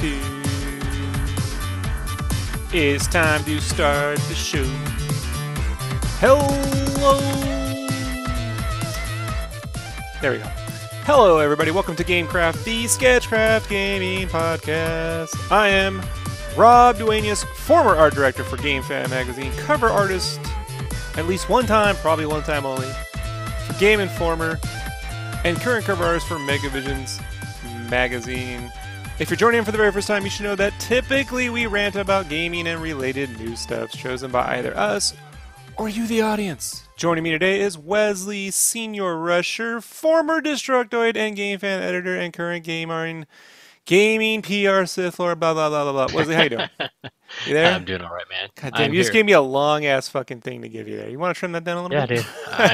2. It's time to start the show. Hello! There we go. Hello, everybody. Welcome to GameCraft, the SketchCraft gaming podcast. I am Rob Duenas, former art director for GameFan magazine, cover artist at least one time, probably one time only, for Game Informer, and current cover artist for Megavision's magazine. If you're joining in for the very first time, you should know that typically we rant about gaming and related news stuff chosen by either us or you, the audience. Joining me today is Wesley Senior Rusher, former Destructoid and GameFan editor and current gaming PR Sith Lord, blah, blah, blah, blah, blah. Wesley, how you doing? You there? I'm doing all right, man. God damn, you just gave me a long-ass fucking thing to give you there. You want to trim that down a little bit? Yeah, dude.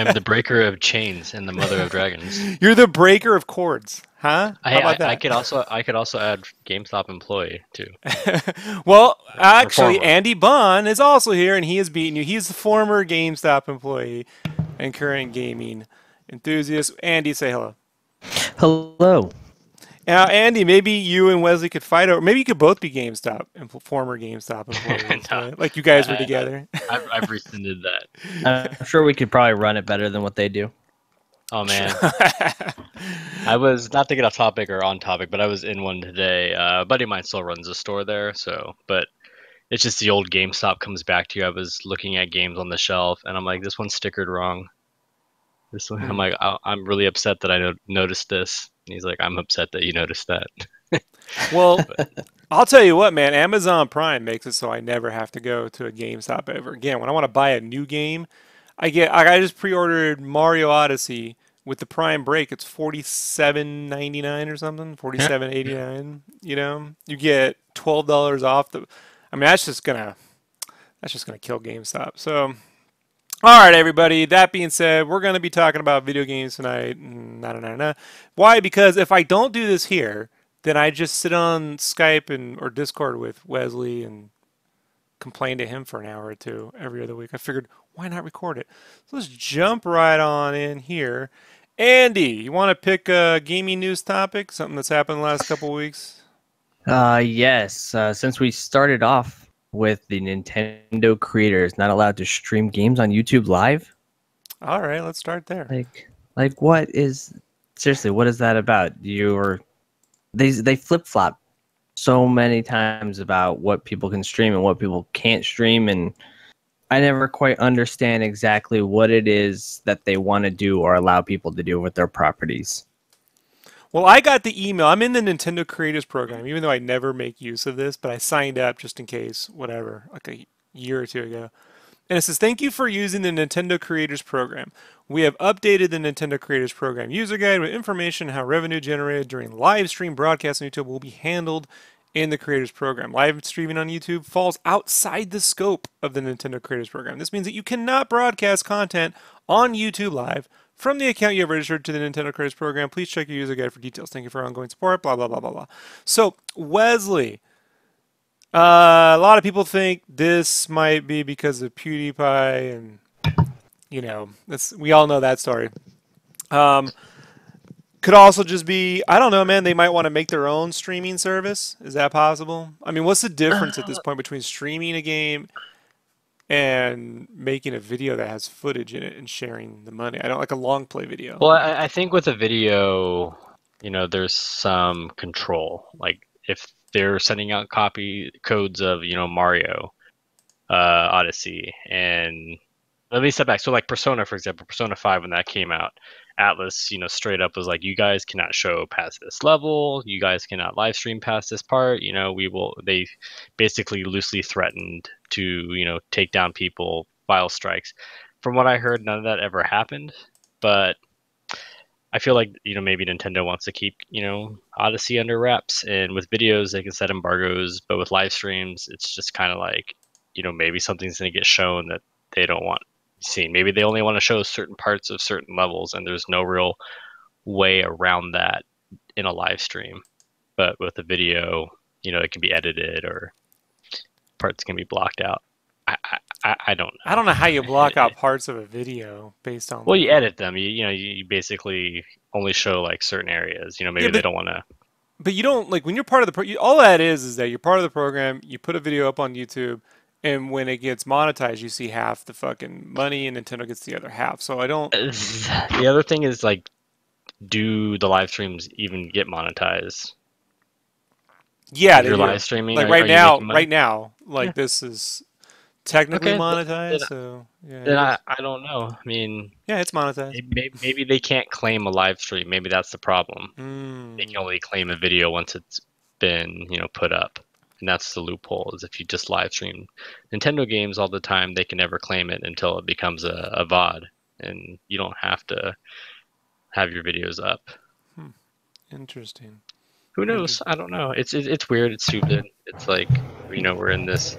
I'm the breaker of chains and the mother of dragons. You're the breaker of cords, huh? How about that? I could also add GameStop employee, too. Well, actually, Andy Bond is also here, and he has beaten you. He's the former GameStop employee and current gaming enthusiast. Andy, say hello. Hello. Now, Andy, maybe you and Wesley could fight over. Maybe you could both be former GameStop employees, No. right? Like you guys were together. I've rescinded that. I'm sure we could probably run it better than what they do. Oh, man. I was, not to get off topic or on topic, but I was in one today. A buddy of mine still runs a store there, but it's just the old GameStop comes back to you. I was looking at games on the shelf, and I'm like, this one's stickered wrong. This one, I'm like, I'm really upset that I noticed this. And he's like, I'm upset that you noticed that. Well, I'll tell you what, man. Amazon Prime makes it so I never have to go to a GameStop ever again. When I want to buy a new game, I just pre-ordered Mario Odyssey with the Prime break. It's $47.99 or something, $47.89. You know, you get $12 off. I mean, that's just gonna kill GameStop. So. All right, everybody. That being said, we're going to be talking about video games tonight. Why? Because if I don't do this here, then I just sit on Skype or Discord with Wesley and complain to him for an hour or two every other week. I figured, why not record it? So let's jump right on in here. Andy, you want to pick a gaming news topic? Something that's happened the last couple of weeks? Yes. Since we started off with the Nintendo creators not allowed to stream games on YouTube Live. All right, let's start there. Like what is that about? They flip-flop so many times about what people can stream and what people can't stream, and I never quite understand exactly what it is that they want to do or allow people to do with their properties. Well, I got the email. I'm in the Nintendo Creators Program, even though I never make use of this, but I signed up just in case, whatever, like a year or two ago. And it says, thank you for using the Nintendo Creators Program. We have updated the Nintendo Creators Program user guide with information on how revenue generated during live stream broadcasts on YouTube will be handled in the Creators Program. Live streaming on YouTube falls outside the scope of the Nintendo Creators Program. This means that you cannot broadcast content on YouTube Live from the account you have registered to the Nintendo Creators Program. Please check your user guide for details. Thank you for ongoing support, blah, blah, blah, blah, blah. So, Wesley, a lot of people think this might be because of PewDiePie, and, you know, we all know that story. Could also just be, I don't know, man, they might want to make their own streaming service. Is that possible? I mean, what's the difference at this point between streaming a game and making a video that has footage in it and sharing the money? I don't like a long play video. Well, I think with a video, you know, there's some control. Like if they're sending out copy codes of, you know, Mario Odyssey, and let me step back. So like Persona, for example, Persona 5, when that came out, Atlas, you know, straight up was like, you guys cannot show past this level. You guys cannot live stream past this part. You know, they basically loosely threatened to, you know, take down people, file strikes. From what I heard, none of that ever happened. But I feel like, you know, maybe Nintendo wants to keep, you know, Odyssey under wraps. And with videos, they can set embargoes. But with live streams, it's just kind of like, you know, maybe something's going to get shown that they don't want seen. Maybe they only want to show certain parts of certain levels, and there's no real way around that in a live stream. But with a video, you know, it can be edited or parts can be blocked out. I don't know. I don't know how you block out parts of a video based on. Well, you edit them. You know, you basically only show like certain areas. You know, maybe they don't want to. But you don't like when you're part of all that is that you're part of the program. You put a video up on YouTube, and when it gets monetized, you see half the fucking money, and Nintendo gets the other half. So I don't. The other thing is like, do the live streams even get monetized? Yeah, If they you're do. live streaming, Like are you making money? right now, Yeah. like this is technically Okay. monetized. Then, So yeah, then it is. I don't know. I mean, Yeah, it's monetized. maybe they can't claim a live stream. Maybe that's the problem. They can Mm. only claim a video once it's been, put up. And that's the loophole, is if you just live stream Nintendo games all the time, they can never claim it until it becomes a VOD. And you don't have to have your videos up. Interesting. Who knows? I don't know. It's weird. It's stupid. It's like, we're in this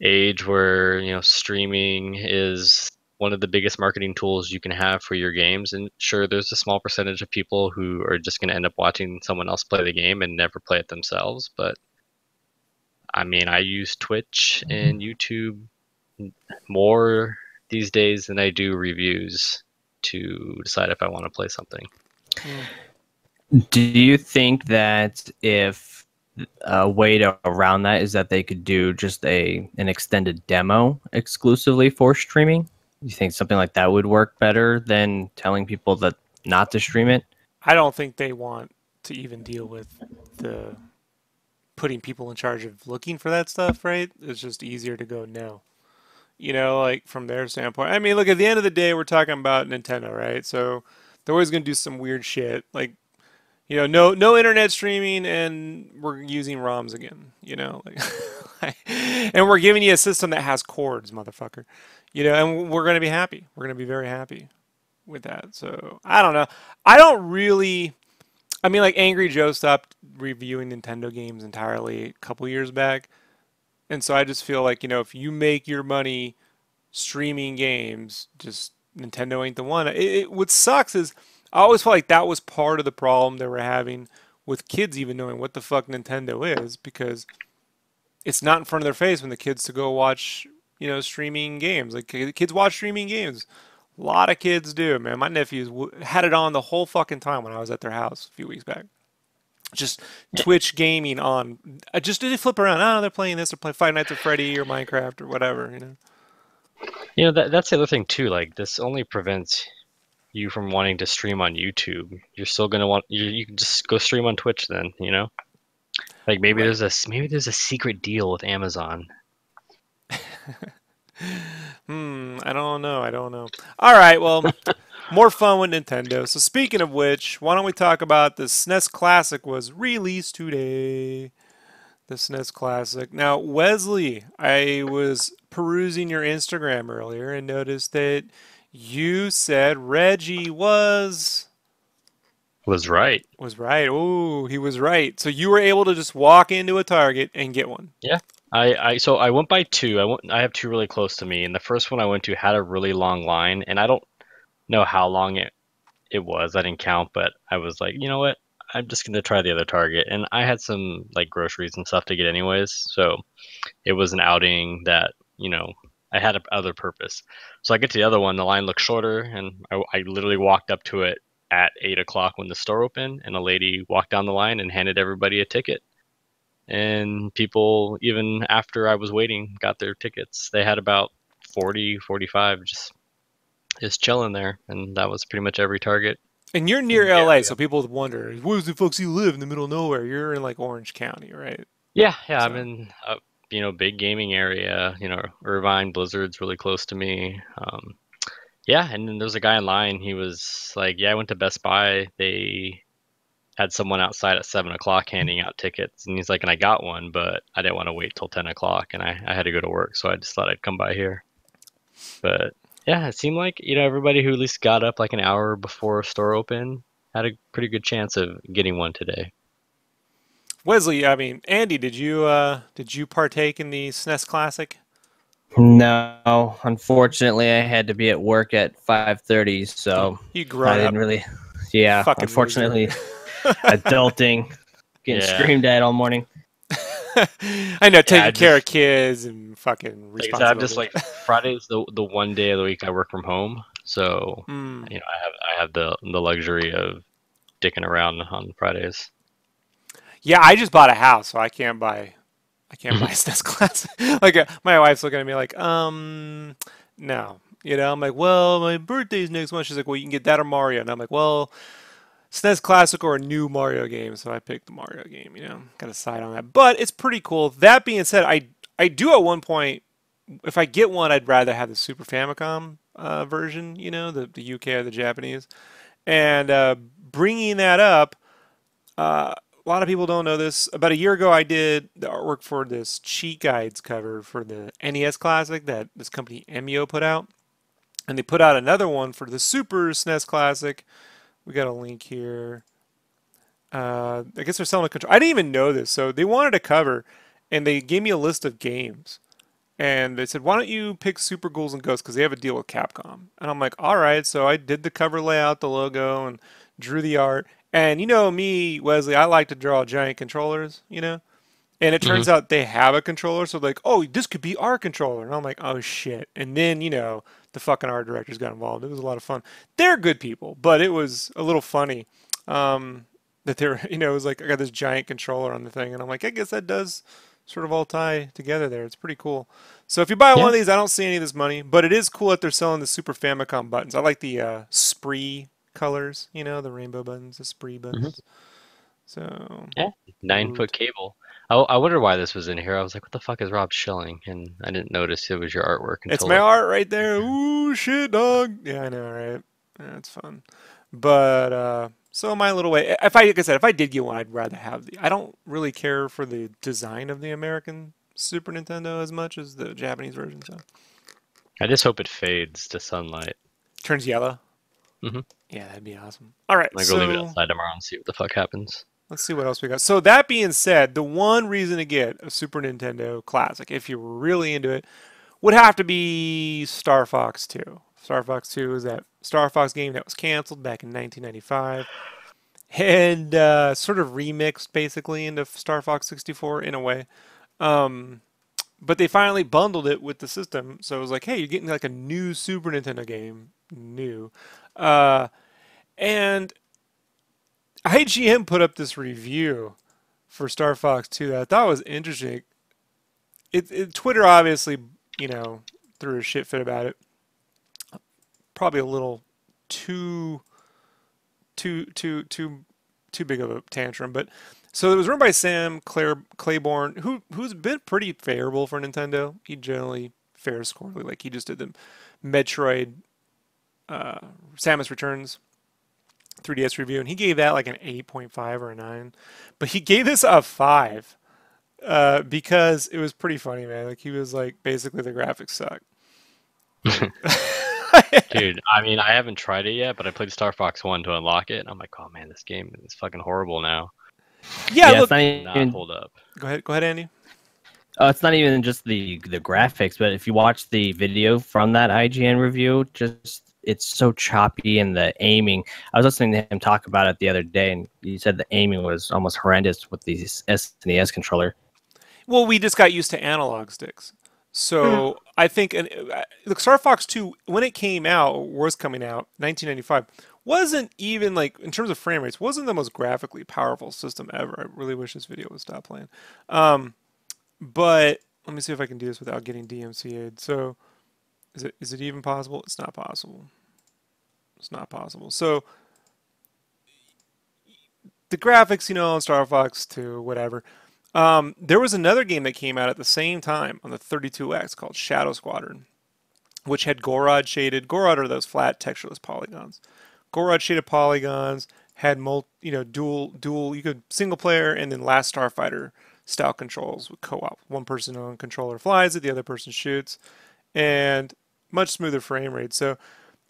age where, streaming is one of the biggest marketing tools you can have for your games. And sure, there's a small percentage of people who are just going to end up watching someone else play the game and never play it themselves. But I mean, I use Twitch and YouTube more these days than I do reviews to decide if I want to play something. Do you think that if a way to around that is that they could do just an extended demo exclusively for streaming? You think something like that would work better than telling people that not to stream it? I don't think they want to even deal with the putting people in charge of looking for that stuff, right? It's just easier to go no. Like from their standpoint. I mean, look, at the end of the day, we're talking about Nintendo, right? So they're always going to do some weird shit. Like, no internet streaming, and we're using ROMs again, and we're giving you a system that has cords, motherfucker. And we're going to be happy. We're going to be very happy with that. So I don't know. I don't really. I mean, like Angry Joe stopped reviewing Nintendo games entirely a couple years back, and so I just feel like if you make your money streaming games, just Nintendo ain't the one. What sucks is I always felt like that was part of the problem they were having with kids even knowing what the fuck Nintendo is, because it's not in front of their face when the kids to go watch streaming games. Like kids watch streaming games. A lot of kids do, man. My nephews had it on the whole fucking time when I was at their house a few weeks back. Just Twitch gaming on. I just did flip around. Oh, they're playing this. They're playing Five Nights at Freddy or Minecraft or whatever. That's the other thing too. Like, this only prevents you from wanting to stream on YouTube. You're still gonna want you can just go stream on Twitch then. Like maybe Right. there's a secret deal with Amazon. I don't know. I don't know. All right. Well, more fun with Nintendo. So speaking of which, why don't we talk about the SNES Classic was released today. The SNES Classic. Now, Wesley, I was perusing your Instagram earlier and noticed that you said Reggie was Right. right. Oh, he was right. So you were able to just walk into a Target and get one. Yeah. So I went by two. I have two really close to me, and the first one I went to had a really long line, and I don't know how long it was. I didn't count, but I was like, you know what? I'm just gonna try the other Target, and I had some like groceries and stuff to get anyways, so it was an outing that I had other purpose. So I get to the other one, the line looked shorter, and I literally walked up to it at 8 o'clock when the store opened, and a lady walked down the line and handed everybody a ticket. And people, even after I was waiting, got their tickets. They had about 40, 45 just chilling there, and that was pretty much every Target. And you're near LA, so people would wonder, where the fuck do you live in the middle of nowhere? You're in like Orange County, right? Yeah, So. I'm in a big gaming area. Irvine, Blizzard's really close to me. Yeah, and then there's a guy in line. He was like, "Yeah, I went to Best Buy. They had someone outside at 7 o'clock handing out tickets," and he's like, "And I got one, but I didn't want to wait till 10 o'clock, and I had to go to work, so I just thought I'd come by here." But yeah, it seemed like everybody who at least got up like an hour before store open had a pretty good chance of getting one today. Wesley, I mean, Andy, did you partake in the SNES Classic? No, unfortunately, I had to be at work at 5:30, so You grew I up. didn't really. Yeah, Fucking unfortunately, adulting, getting screamed at all morning. I know, taking care of kids and fucking responsibilities. I'm just like, Friday's the one day of the week I work from home, so I have the luxury of dicking around on Fridays. Yeah, I just bought a house, so I can't buy SNES Classic. Like my wife's looking at me like, no. You know, I'm like, well, my birthday's next month. She's like, well, you can get that or Mario. And I'm like, well, SNES Classic or a new Mario game. So I picked the Mario game, you know, got to side on that. But it's pretty cool. That being said, I do at one point, if I get one, I'd rather have the Super Famicom version, you know, the UK or the Japanese. And bringing that up, a lot of people don't know this. About a year ago, I did the artwork for this cheat guides cover for the NES Classic that this company Emio put out. And they put out another one for the Super SNES Classic. We got a link here. I guess they're selling a control. I didn't even know this. So they wanted a cover, and they gave me a list of games. And they said, why don't you pick Super Ghouls and Ghosts, because they have a deal with Capcom. And I'm like, all right. So I did the cover layout, the logo, and drew the art. And you know me, Wesley, I like to draw giant controllers, you know? And it turns out they have a controller, so like, oh, this could be our controller. And I'm like, oh shit. And then, you know, the fucking art directors got involved. It was a lot of fun. They're good people, but it was a little funny that they were, you know, it was like, I got this giant controller on the thing. And I'm like, I guess that does sort of all tie together there. It's pretty cool. So if you buy one of these, I don't see any of this money, but it is cool that they're selling the Super Famicom buttons. I like the spree colors, you know, the rainbow buttons, the spree buttons. So yeah, 9-foot cable. I wonder why this was in here. I was like, what the fuck is Rob shilling? And I didn't notice it was your artwork until it's my art right there. Ooh, shit, dog. Yeah, I know, right? That's fun. But so my little way, if I, like I said, if I did get one, I'd rather have the. I don't really care for the design of the American Super Nintendo as much as the Japanese version. So I just hope it fades to sunlight. turns yellow. Yeah, that'd be awesome. All right, I'll go leave it outside tomorrow and see what the fuck happens. Let's see what else we got. So that being said, the one reason to get a Super Nintendo Classic, if you're really into it, would have to be Star Fox 2. Star Fox 2 is that Star Fox game that was canceled back in 1995 and sort of remixed basically into Star Fox 64 in a way. But they finally bundled it with the system, so it was like, hey, you're getting like a new Super Nintendo game, new. And IGN put up this review for Star Fox 2 that I thought was interesting. Twitter obviously, you know, threw a shit fit about it. Probably a little too big of a tantrum, but so it was written by Sam Claiborne, who's been pretty favorable for Nintendo. He generally fares squarely. Like he just did the Metroid, Samus Returns 3DS review, and he gave that like an 8.5 or a 9, but he gave this a 5 because it was pretty funny, man. Like he was like, basically the graphics suck. Dude, I mean, I haven't tried it yet, but I played Star Fox 1 to unlock it, and I'm like, oh man, this game is fucking horrible now. Yeah, look, it's not even, hold up. Go ahead, Andy. Oh, it's not even just the graphics, but if you watch the video from that IGN review, just it's so choppy and the aiming. I was listening to him talk about it the other day, and he said the aiming was almost horrendous with the SNES controller. Well, we just got used to analog sticks. So I think, and look, Star Fox 2, when it came out, or was coming out, 1995, wasn't even like, in terms of frame rates, wasn't the most graphically powerful system ever. I really wish this video would stop playing. But let me see if I can do this without getting DMCA'd. So is it even possible? It's not possible. It's not possible. So the graphics, you know, on Star Fox 2, whatever. There was another game that came out at the same time on the 32X called Shadow Squadron, which had Gorod shaded. Gorod are those flat textureless polygons. Gorod shaded polygons had dual. You could single player and then Last Starfighter style controls with co-op. One person on controller flies it, the other person shoots, and much smoother frame rate. So,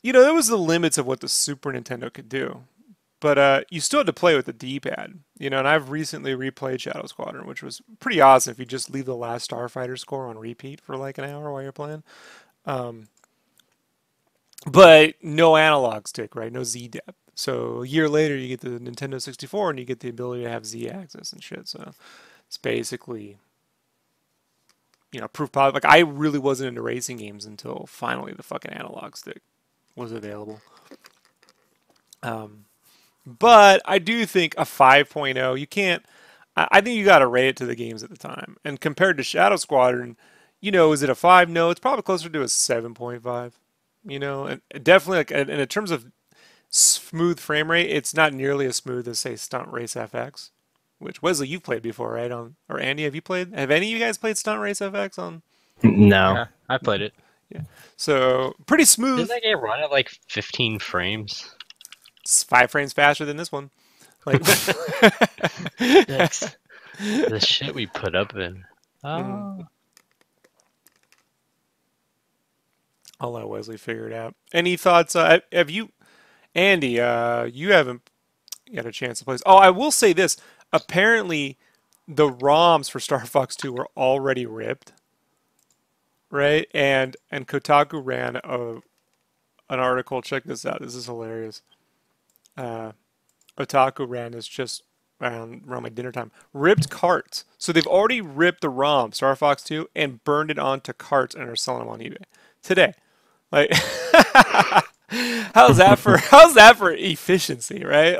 you know, that was the limits of what the Super Nintendo could do. But you still had to play with the D-pad, you know, and I've recently replayed Shadow Squadron, which was pretty awesome if you just leave the Last Starfighter score on repeat for like an hour while you're playing. But no analog stick, right? No Z-depth. So a year later, you get the Nintendo 64 and you get the ability to have Z-axis and shit. So it's basically, you know, proof positive. Like I really wasn't into racing games until finally the fucking analog stick was available. But I do think a 5.0, you can't, I think you got to rate it to the games at the time. And compared to Shadow Squadron, is it a 5? No, it's probably closer to a 7.5. And definitely like in terms of smooth frame rate, it's not nearly as smooth as say Stunt Race FX, which Wesley you've played before, right? Or Andy, have you played? Have any of you guys played Stunt Race FX on? No. Yeah, I played it. Yeah, so pretty smooth. Didn't that game run at like 15 frames? It's 5 frames faster than this one. Like Yikes. The shit we put up in. Oh. I'll let Wesley figure it out. Any thoughts? Have you, Andy? You haven't got a chance to play this. Oh, I will say this. Apparently, the ROMs for Star Fox 2 were already ripped, right? And Kotaku ran an article. Check this out. This is hilarious. Otaku ran this just around my dinner time. Ripped carts. So they've already ripped the ROM, Star Fox 2, and burned it onto carts and are selling them on eBay today. Like, how's that for efficiency, right?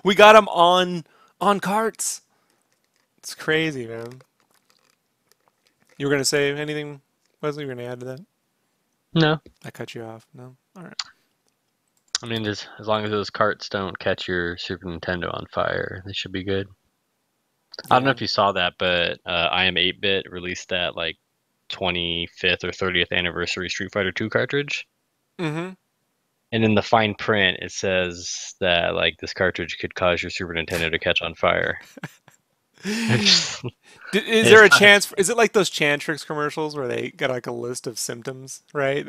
We got them on carts. It's crazy, man. You were gonna say anything, Wesley? You were gonna add to that? No. I cut you off. No. All right. I mean, as long as those carts don't catch your Super Nintendo on fire, they should be good. Yeah. I don't know if you saw that, but I Am 8-Bit released that like 25th or 30th anniversary Street Fighter 2 cartridge. Mm-hmm. And in the fine print, it says that like this cartridge could cause your Super Nintendo to catch on fire. Is there a chance? Is it like those Chantrix commercials where they got like a list of symptoms, right?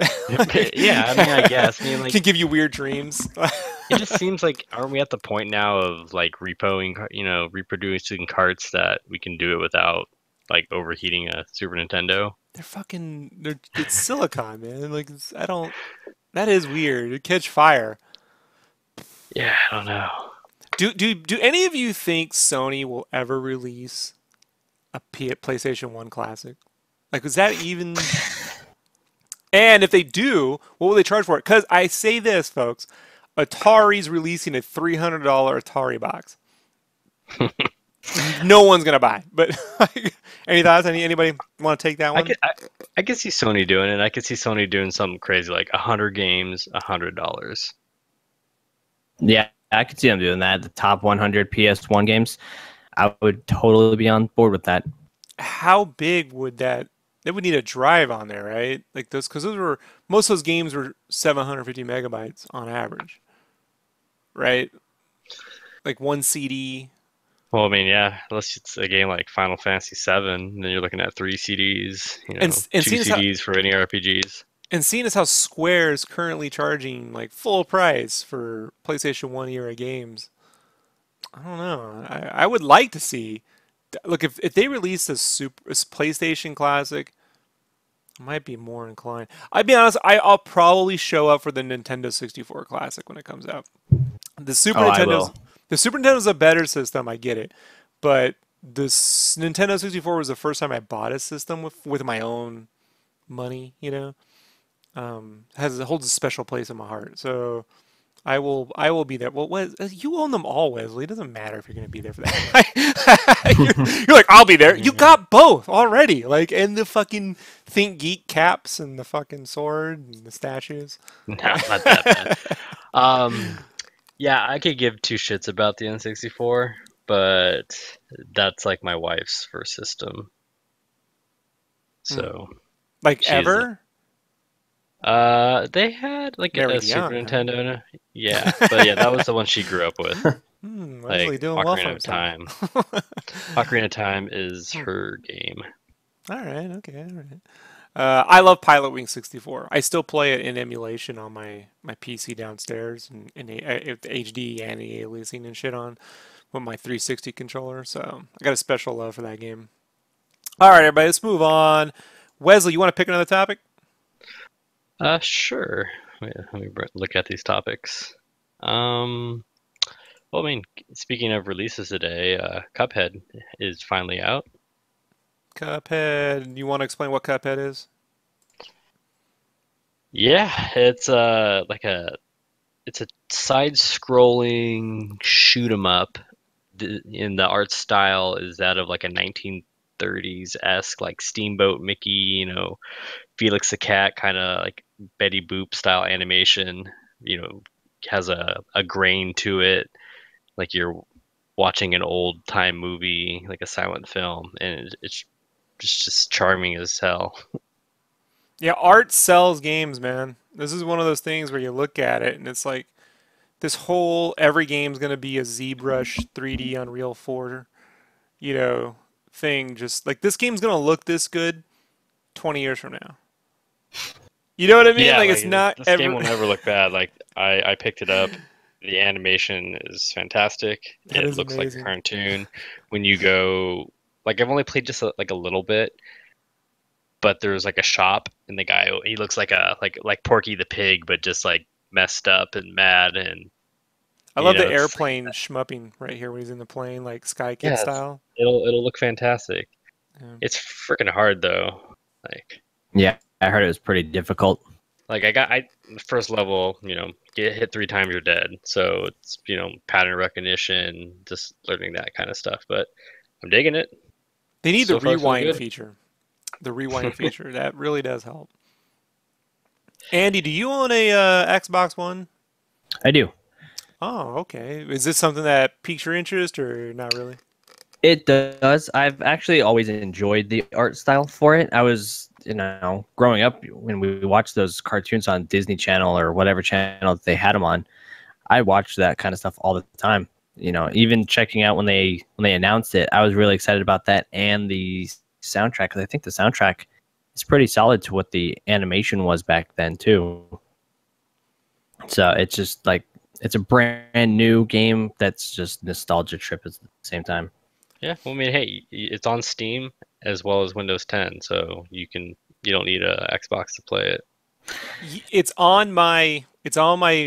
Yeah, I mean, I guess. I mean, like, can give you weird dreams. It just seems like, aren't we at the point now of like reproducing carts that we can do it without like overheating a Super Nintendo? It's silicon, man. Like, that is weird. It catch fire. Yeah, I don't know. Do any of you think Sony will ever release a PlayStation 1 classic? Like, is that even... And if they do, what will they charge for it? Because I say this, folks, Atari's releasing a $300 Atari box. No one's going to buy. But any thoughts? Anybody want to take that one? I could see Sony doing it. I could see Sony doing something crazy like 100 games, $100. Yeah, I could see them doing that. The top 100 PS1 games. I would totally be on board with that. How big would that... They would need a drive on there, right? Like those, because most of those games were 750 megabytes on average, right? Like one CD. Well, I mean, yeah, unless it's a game like Final Fantasy VII, then you're looking at 3 CDs, and 2 CDs for any RPGs. And seeing as how Square is currently charging like full price for PlayStation 1 era games, I don't know. I would like to see. Look, if they released a PlayStation Classic, I might be more inclined. I'd be honest, I'll probably show up for the Nintendo 64 Classic when it comes out. The Super Nintendo's a better system, I get it. But the Nintendo 64 was the first time I bought a system with my own money, holds a special place in my heart. So I will be there. Well, you own them all, Wesley. It doesn't matter if you're going to be there for that. you're like, I'll be there. You got both already. Like, and the fucking Think Geek caps and the fucking sword and the statues. No, not that bad. Yeah, I could give 2 shits about the N64, but that's like my wife's first system. So, like ever? They had like a Super Nintendo. Yeah, but yeah, that was the one she grew up with. Like Ocarina of Time. Ocarina of Time is her game. All right, okay, all right. I love Pilot Wing 64. I still play it in emulation on my PC downstairs and HD and aliasing and shit on with my 360 controller. So I got a special love for that game. All right, everybody, let's move on. Wesley, you want to pick another topic? Sure. Let me look at these topics. Well, I mean, speaking of releases today, Cuphead is finally out. Cuphead. You want to explain what Cuphead is? Yeah, it's it's a side-scrolling shoot 'em up in the art style is that of like a 1930s-esque like Steamboat Mickey, Felix the Cat kind of like Betty Boop style animation, has a grain to it, like you're watching an old time movie, like a silent film, and it's just charming as hell. Yeah, art sells games, man. This is one of those things where you look at it and it's like this whole every game's gonna be a ZBrush 3D Unreal 4, thing. Just like this game's gonna look this good 20 years from now. You know what I mean? Yeah, Like it's not this game will never look bad. Like I picked it up. The animation is fantastic. That It is looks amazing. like a cartoon. When you go, like I've only played just like a little bit, but there's like a shop, and the guy he looks like like Porky the Pig, but just like messed up and mad, and I love the it's like, airplane schmupping right here when he's in the plane, like Sky Kid yeah, style. it'll look fantastic. Yeah. It's freaking hard though. Yeah, I heard it was pretty difficult. Like the first level, get hit 3 times, you're dead. So it's pattern recognition, just learning that kind of stuff. But I'm digging it. They need So the far, so rewind good. feature. The rewind feature that really does help. Andy, do you own a Xbox One? I do. Oh, okay. Is this something that piques your interest or not really? It does. I've actually always enjoyed the art style for it. I was, growing up when we watched those cartoons on Disney Channel or whatever channel that they had them on. I watched that kind of stuff all the time. Even checking out when they announced it, I was really excited about that and the soundtrack, because I think the soundtrack is pretty solid to what the animation was back then too. So it's just like it's a brand new game that's just nostalgia trip at the same time. Yeah, well, I mean, hey, it's on Steam as well as Windows 10, so you don't need a Xbox to play it. It's on my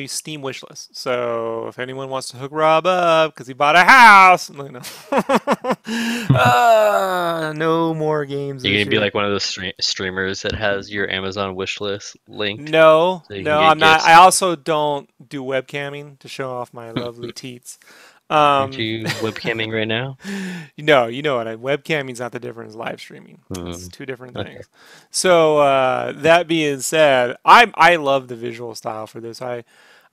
Steam wish list. So if anyone wants to hook Rob up because he bought a house, no, no more games. You're this gonna be year. like one of those streamers that has your Amazon wish list linked. No, so you no, can get I'm not. gifts. I also don't do webcamming to show off my lovely teats. Aren't you webcamming right now? No, you know what? Webcamming's not the difference as live streaming. It's two different Okay. things. So that being said, I love the visual style for this. I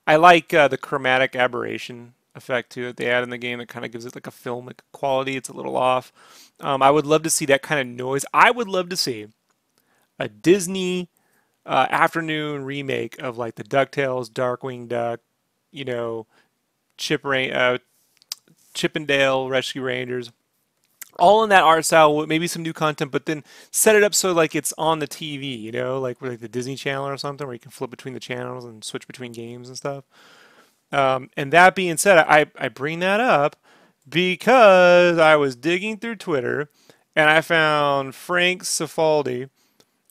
like the chromatic aberration effect to it they add in the game that kind of gives it like a filmic quality. It's a little off. I would love to see that kind of noise. I would love to see a Disney afternoon remake of like the DuckTales, Darkwing Duck, Chip Chippendale Rescue Rangers, all in that art style with maybe some new content, but then set it up so like it's on the TV, like with like the Disney Channel or something where you can flip between the channels and switch between games and stuff. And that being said, I bring that up because I was digging through Twitter and I found Frank Cifaldi,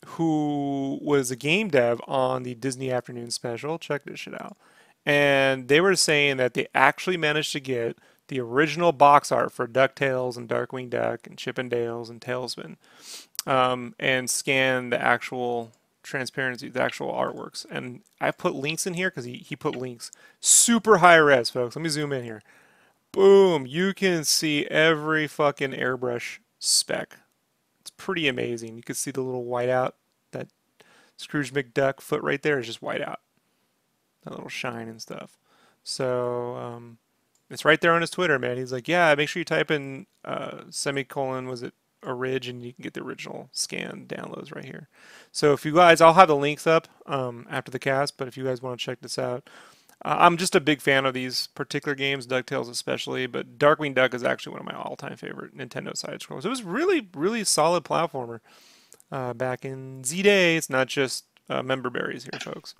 who was a game dev on the Disney Afternoon Special. Check this shit out. And they were saying that they actually managed to get the original box art for DuckTales and Darkwing Duck and Chippendales and Tailspin, and scan the actual transparency, the actual artworks. And I put links in here because he put links. Super high res, folks. Let me zoom in here. Boom. You can see every fucking airbrush spec. It's pretty amazing. You can see the little whiteout. That Scrooge McDuck foot right there is just whiteout. That little shine and stuff. So, it's right there on his Twitter, man. He's like, yeah, make sure you type in semicolon, was it orig, and you can get the original scan downloads right here. So if you guys, I'll have the links up after the cast, but if you guys want to check this out, I'm just a big fan of these particular games, DuckTales especially, but Darkwing Duck is actually one of my all-time favorite Nintendo side-scrollers. It was really, really solid platformer back in Z-Day. It's not just member berries here, folks.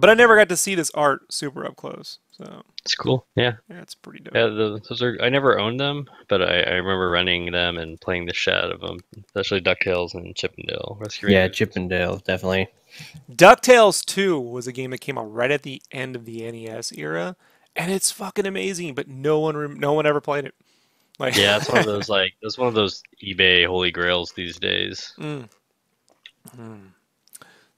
But I never got to see this art super up close, so It's cool. Yeah. it's pretty dope. Yeah, those are. I never owned them, but I remember renting them and playing the shit out of them, especially DuckTales and Chippendale Rescue Yeah, Rangers. Chippendale, definitely. DuckTales 2 was a game that came out right at the end of the NES era, and it's fucking amazing, but no one ever played it. Like, Yeah, it's one of those that's one of those eBay holy grails these days.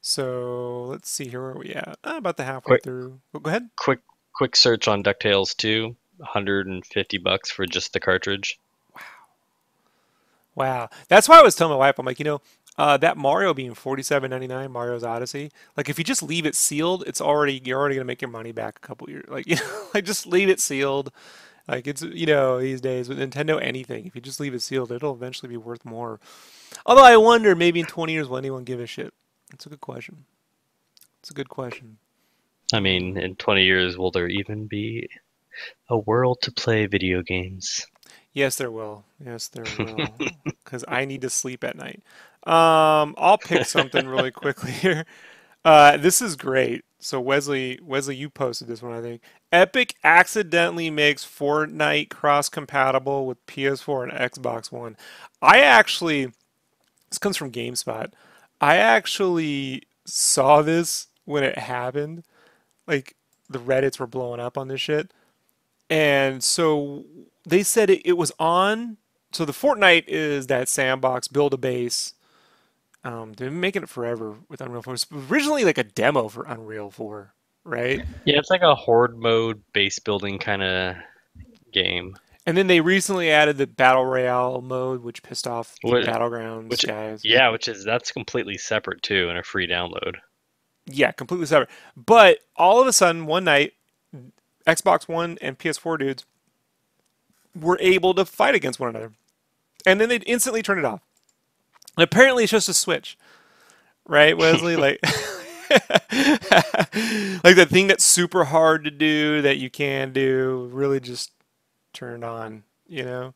So let's see here, where are we at? About the halfway Quick, through. Go ahead. quick search on DuckTales 2. $150 for just the cartridge. Wow. That's why I was telling my wife, I'm like, that Mario being $47.99, Mario's Odyssey, like if you just leave it sealed, you're already gonna make your money back a couple years. Like, like just leave it sealed. Like it's, these days with Nintendo, anything, if you just leave it sealed, it'll eventually be worth more. Although I wonder, maybe in 20 years, will anyone give a shit? That's a good question. It's a good question. I mean, in 20 years, will there even be a world to play video games? Yes, there will. Yes, there will. Because I need to sleep at night. I'll pick something really quickly here. This is great. So Wesley, you posted this one, I think. Epic accidentally makes Fortnite cross-compatible with PS4 and Xbox One. This comes from GameSpot. I actually saw this when it happened. Like, the Reddits were blowing up on this shit. And so they said it was on. So the Fortnite is that sandbox, build a base. They've been making it forever with Unreal 4. It was originally like a demo for Unreal 4, right? Yeah, it's like a horde mode base building kind of game. And then they recently added the Battle Royale mode, which pissed off the Battlegrounds guys. Yeah, that's completely separate too and a free download. Yeah, completely separate. But all of a sudden, one night, Xbox One and PS4 dudes were able to fight against one another. And then they instantly turned it off. And apparently it's just a switch. Right, Wesley? Like like the thing that's super hard to do that you can do, really just turned on, Yeah,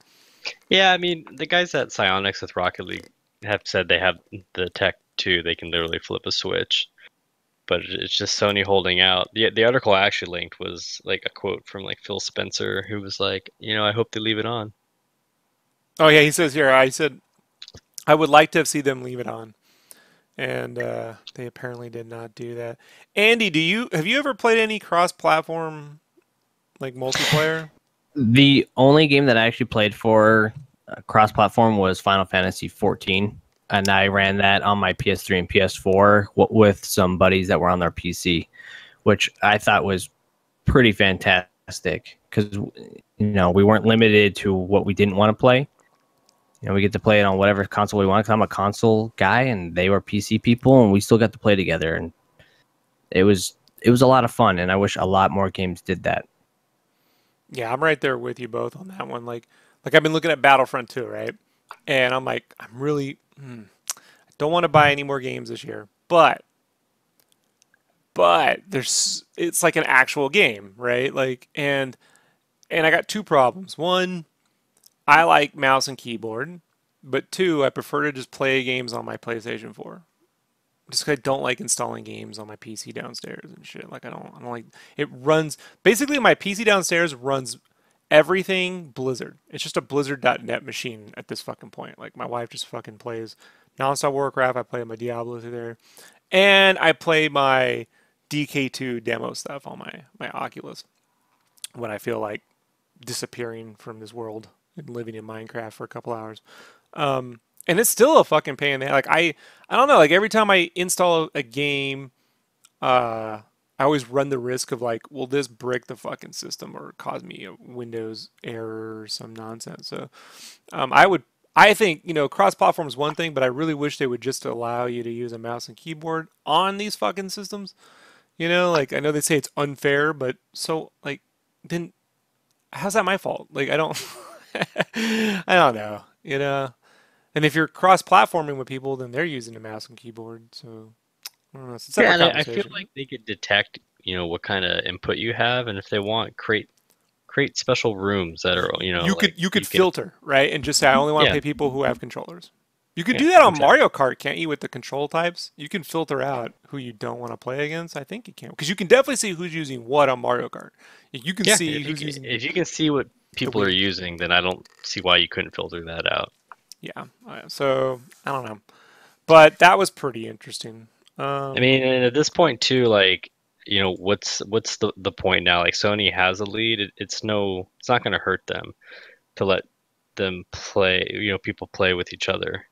I mean, the guys at Psyonix with Rocket League have said they have the tech too. They can literally flip a switch. But it's just Sony holding out. The article I actually linked was like a quote from like Phil Spencer, who was like, I hope they leave it on. Oh yeah, he says here, I said I would like to see them leave it on. And they apparently did not do that. Andy, have you ever played any cross-platform like multiplayer? The only game that I actually played for cross-platform was Final Fantasy 14. And I ran that on my PS3 and PS4 with some buddies that were on their PC, which I thought was pretty fantastic because, we weren't limited to what we didn't want to play. We get to play it on whatever console we want because I'm a console guy and they were PC people and we still got to play together. And it was a lot of fun. And I wish a lot more games did that. Yeah, I'm right there with you both on that one. Like I've been looking at Battlefront 2, right? And I'm like, I don't want to buy any more games this year, but it's like an actual game, right? Like, and I got two problems. One, I like mouse and keyboard, but two, I prefer to just play games on my PlayStation 4. Just 'cause I don't like installing games on my PC downstairs and shit. Like I don't like it runs. Basically, my PC downstairs runs everything Blizzard. It's just a Blizzard.net machine at this fucking point. Like my wife just fucking plays nonstop Warcraft. I play my Diablo through there, and I play my DK2 demo stuff on my Oculus when I feel like disappearing from this world and living in Minecraft for a couple hours. And it's still a fucking pain in the ass. Like I don't know. Like every time I install a game, I always run the risk of like, will this break the fucking system or cause me a Windows error or some nonsense? So, I think, cross-platform is one thing, but I really wish they would just allow you to use a mouse and keyboard on these fucking systems. Like I know they say it's unfair, but so like, then how's that my fault? Like I don't, I don't know, And if you're cross-platforming with people, then they're using a mouse and keyboard. So I don't know. It's a separate I feel like they could detect, what kind of input you have, and if they want, create special rooms that are, you could filter, right, and just say I only want to play people who have controllers. You could do that on Mario Kart, can't you? With the control types, you can filter out who you don't want to play against. I think you can, because you can definitely see who's using what on Mario Kart. You can see who's using. If you can see what people are using, then I don't see why you couldn't filter that out. Yeah, so I don't know, but that was pretty interesting. I mean, and at this point too, like, what's the point now? Like Sony has a lead. It's not going to hurt them to let them play. People play with each other.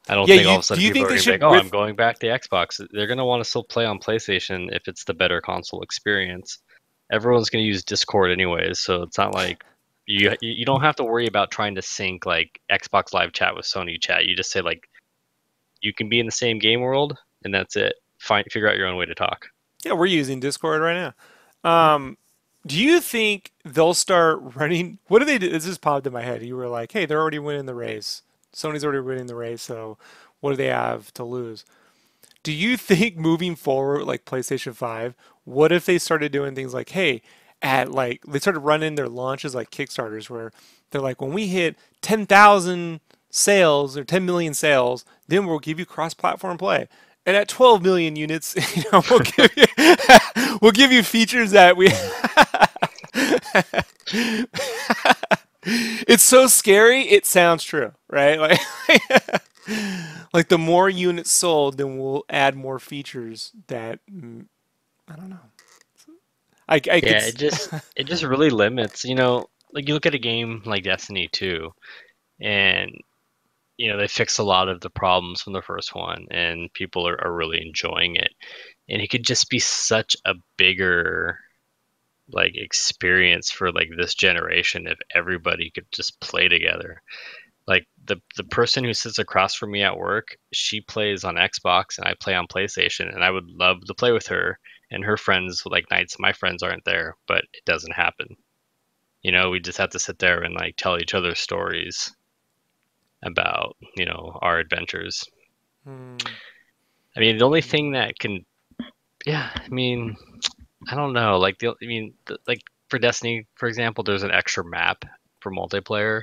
I don't think all of a sudden people are going to be like, "Oh, I'm going back to Xbox." They're going to want to still play on PlayStation if it's the better console experience. everyone's going to use Discord anyways, so it's not like you don't have to worry about trying to sync like Xbox Live Chat with Sony Chat. You just say like you can be in the same game world, and that's it. Figure out your own way to talk. Yeah, we're using Discord right now. Do you think they'll start running? What do they do? This just popped in my head. You were like, "Hey, they're already winning the race. Sony's already winning the race. So, what do they have to lose?" Do you think moving forward, like PlayStation 5, what if they started doing things like, hey, at like they started running their launches like Kickstarters where they're like, when we hit 10,000 sales or 10 million sales, then we'll give you cross-platform play. And at 12 million units, we'll give you we'll give you features that we It's so scary, it sounds true, right? Like the more units sold, then we'll add more features that I don't know. Yeah, it just really limits. Like you look at a game like Destiny 2, and they fixed a lot of the problems from the first one, and people are really enjoying it. And it could just be such a bigger like experience for like this generation if everybody could just play together. Like the person who sits across from me at work, she plays on Xbox and I play on PlayStation, and I would love to play with her and her friends like nights my friends aren't there, but it doesn't happen. We just have to sit there and like tell each other stories about, our adventures. I mean, the only thing that can, yeah, I mean, I don't know. Like like for Destiny, for example, there's an extra map for multiplayer.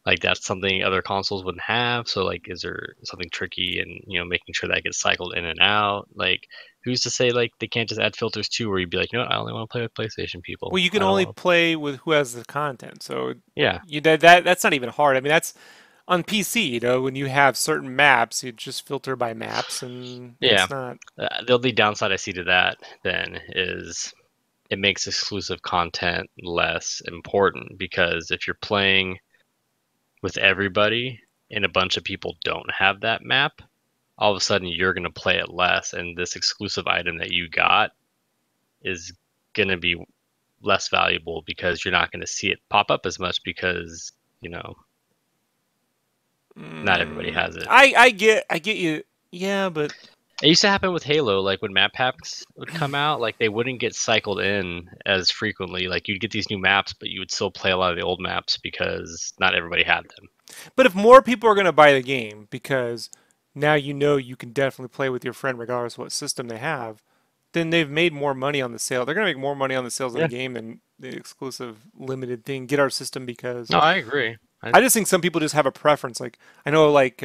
Like that's something other consoles wouldn't have. So like, is there something tricky and making sure that gets cycled in and out? Like, who's to say like they can't just add filters too, where you'd be like, I only want to play with PlayStation people. Well, you can only play with who has the content. So yeah, that's not even hard. I mean, that's on PC. When you have certain maps, you just filter by maps, and yeah. It's not. The only downside I see to that then is it makes exclusive content less important, because if you're playing with everybody and a bunch of people don't have that map, all of a sudden you're going to play it less, and this exclusive item that you got is going to be less valuable because you're not going to see it pop up as much because not everybody has it. I get you. Yeah, but it used to happen with Halo, like when map packs would come out, like they wouldn't get cycled in as frequently. Like you'd get these new maps, but you would still play a lot of the old maps because not everybody had them. But if more people are going to buy the game because now you can definitely play with your friend regardless of what system they have, then they've made more money on the sale. They're going to make more money on the sales of the game than the exclusive limited thing. Get our system because... No, I agree. I just think some people just have a preference. Like, I know like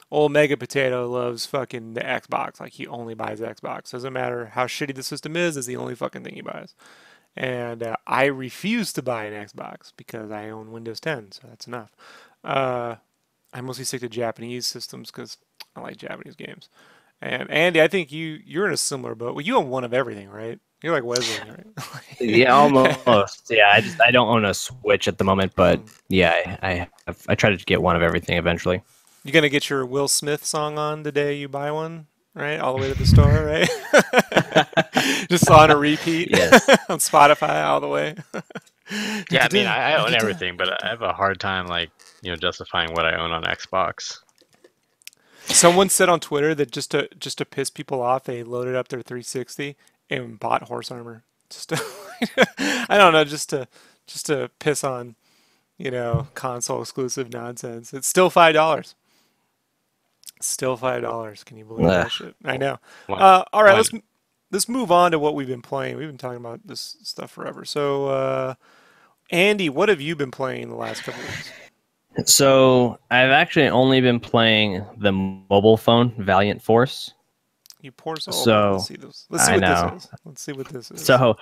old Mega Potato loves fucking the Xbox. Like he only buys Xbox. Doesn't matter how shitty the system is the only fucking thing he buys. And I refuse to buy an Xbox because I own Windows 10, so that's enough. I mostly stick to Japanese systems because I like Japanese games. And Andy, I think you're in a similar boat. Well, you own one of everything, right? You're like Wesley, right? Yeah, almost. Yeah, I don't own a Switch at the moment, but yeah, I try to get one of everything eventually. You're gonna get your Will Smith song on the day you buy one, right? All the way to the store, right? Just on a repeat, yes. On Spotify all the way. Yeah, I mean, I own everything, but I have a hard time justifying what I own on Xbox. Someone said on Twitter that just to piss people off, they loaded up their 360 and bought horse armor. I don't know, just to piss on, console exclusive nonsense. It's still $5. Still $5. Can you believe that shit? I know. All right, let's move on to what we've been playing. We've been talking about this stuff forever. So, Andy, what have you been playing the last couple weeks? So I've actually only been playing the mobile phone Valiant Force. You poor soul. So let's see this. Let's see what this is. Let's see what this is. So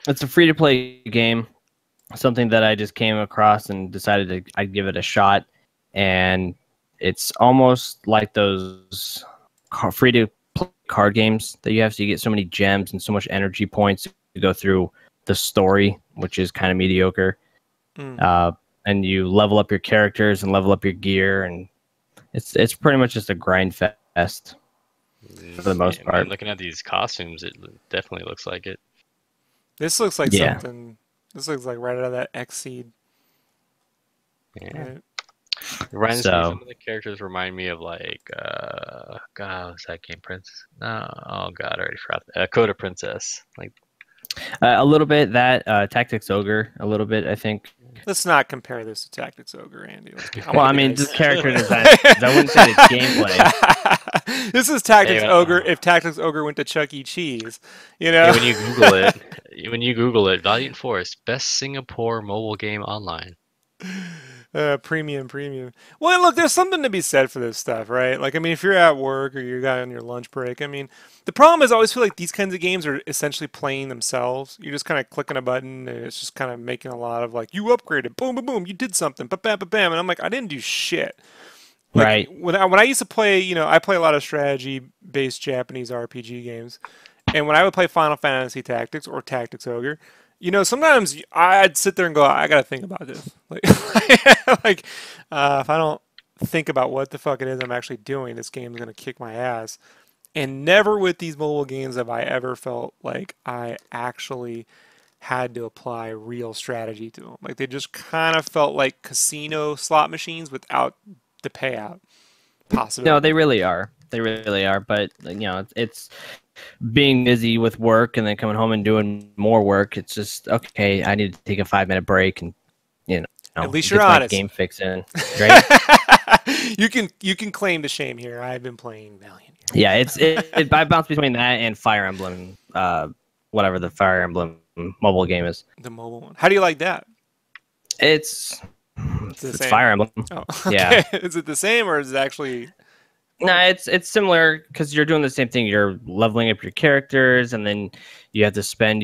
it's a free-to-play game. Something that I just came across and decided I'd give it a shot. And it's almost like those free-to-play card games that you have. So you get so many gems and so much energy points to go through the story, which is kind of mediocre. And you level up your characters and level up your gear, and it's pretty much just a grind fest. for the most Yeah, part. man, looking at these costumes, it definitely looks like it. This looks like Yeah. something. This looks like right out of that Xseed. Yeah. Right? It reminds me, So some of the characters remind me of like, God, what's that game, Prince? No, oh God, I already forgot. Coda Princess. Like, a little bit that Tactics Ogre, a little bit I think. Let's not compare this to Tactics Ogre, Andy. I'm Well, gonna I be mean, nice. just character design. I wouldn't say it's gameplay. This is Tactics Hey, Ogre if Tactics Ogre went to Chuck E. Cheese. You hey, know? when you Google it, Valiant Force, best Singapore mobile game online. Premium. Well, look, there's something to be said for this stuff, right? Like, I mean, if you're at work or you're on your lunch break, I mean, the problem is I always feel like these kinds of games are essentially playing themselves. You're just kind of clicking a button and it's just kind of making a lot of like, you upgraded, boom, boom, boom, you did something, ba bam, ba bam, and I'm like, I didn't do shit. Like Right. when I used to play, I play a lot of strategy-based Japanese RPG games, and when I would play Final Fantasy Tactics or Tactics Ogre, sometimes I'd sit there and go, I gotta think about this. Like, like if I don't think about what the fuck it is I'm actually doing, this game's gonna kick my ass. And never with these mobile games have I ever felt like I actually had to apply real strategy to them. Like they just kind of felt like casino slot machines without the payout possibility. No, they really are. They really are. But it's being busy with work and then coming home and doing more work. It's just okay. I need to take a 5-minute break and At least get you're my honest. game fix in, right? You can claim the shame here. I've been playing Valiant. Yeah, I bounce between that and Fire Emblem, whatever the Fire Emblem mobile game is. The mobile one. How do you like that? It's the same. Fire Emblem. Oh, okay. Yeah. Is it the same or is it actually? No, it's similar because you're doing the same thing. You're leveling up your characters, and then you have to spend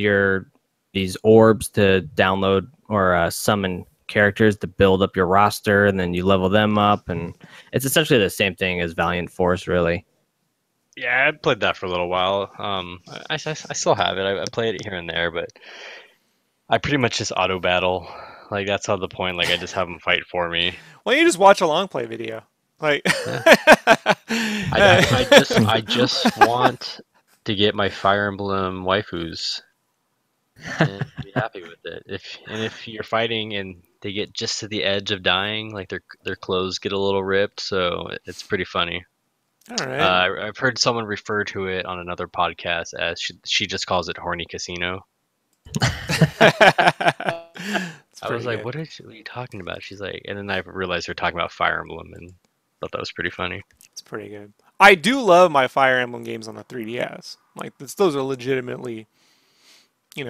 these orbs to download or summon characters to build up your roster, and then you level them up, and it's essentially the same thing as Valiant Force, really. Yeah, I played that for a little while. I still have it. I play it here and there, but I pretty much just auto battle. Like that's how the point. Like I just have them fight for me. Well, you just watch a long play video. Like I just want to get my Fire Emblem waifus and be happy with it. If you're fighting and they get just to the edge of dying, like their clothes get a little ripped, so it's pretty funny. All right. I've heard someone refer to it on another podcast as she just calls it horny casino. I was like, good. what are you talking about? She's like, and then I realized they're talking about Fire Emblem and thought that was pretty funny. It's pretty good. I do love my Fire Emblem games on the 3DS. Like those are legitimately,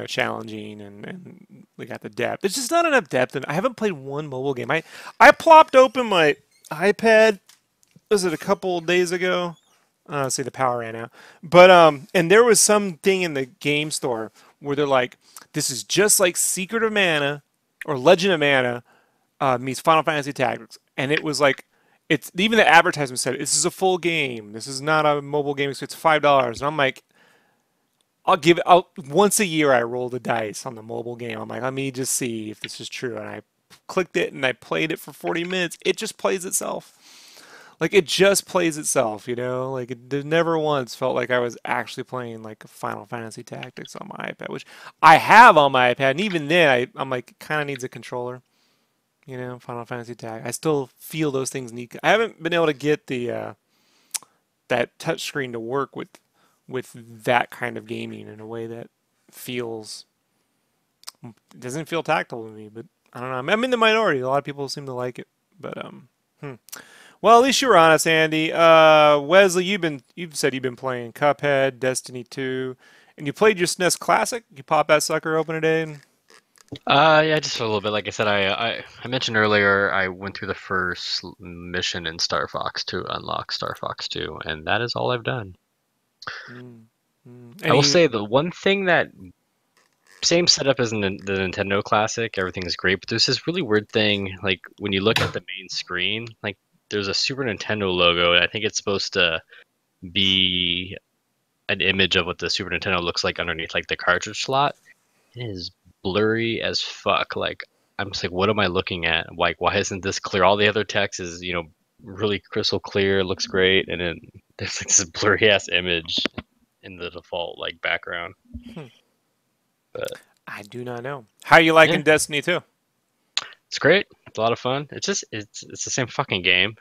challenging and they got the depth. There's just not enough depth, and I haven't played one mobile game. I plopped open my iPad. Was it a couple days ago? See, the power ran out. But and there was something in the game store where they're like, "This is just like Secret of Mana or Legend of Mana meets Final Fantasy Tactics," and it was like, it's even the advertisement said, "This is a full game. This is not a mobile game. So it's $5." And I'm like, once a year I roll the dice on the mobile game. I'm like, let me just see if this is true. And I clicked it and I played it for 40 minutes. It just plays itself. Like it just plays itself, Like it never once felt like I was actually playing like Final Fantasy Tactics on my iPad, which I have on my iPad, and even then I'm like, it kind of needs a controller, Final Fantasy Tactics. I still feel those things need. I haven't been able to get the that touchscreen to work with that kind of gaming in a way that doesn't feel tactile to me. But I don't know. I'm in the minority. A lot of people seem to like it, but Well, at least you were honest, Andy. Wesley, you've said you've been playing Cuphead, Destiny 2, and you played your SNES Classic. You pop that sucker open today. Yeah, just a little bit. Like I said, I mentioned earlier, I went through the first mission in Star Fox to unlock Star Fox 2, and that is all I've done. I will say the one thing that same setup as the Nintendo Classic, everything is great, but there's this really weird thing, like when you look at the main screen, like there's a Super Nintendo logo, and I think it's supposed to be an image of what the Super Nintendo looks like underneath like the cartridge slot. It is blurry as fuck. Like I'm just like, what am I looking at? Like, why isn't this clear? All the other text is, really crystal clear, looks great, and then there's like this blurry ass image in the default like background. Hmm. But I do not know. How you liking Yeah. Destiny 2? it's great. It's a lot of fun. It's the same fucking game,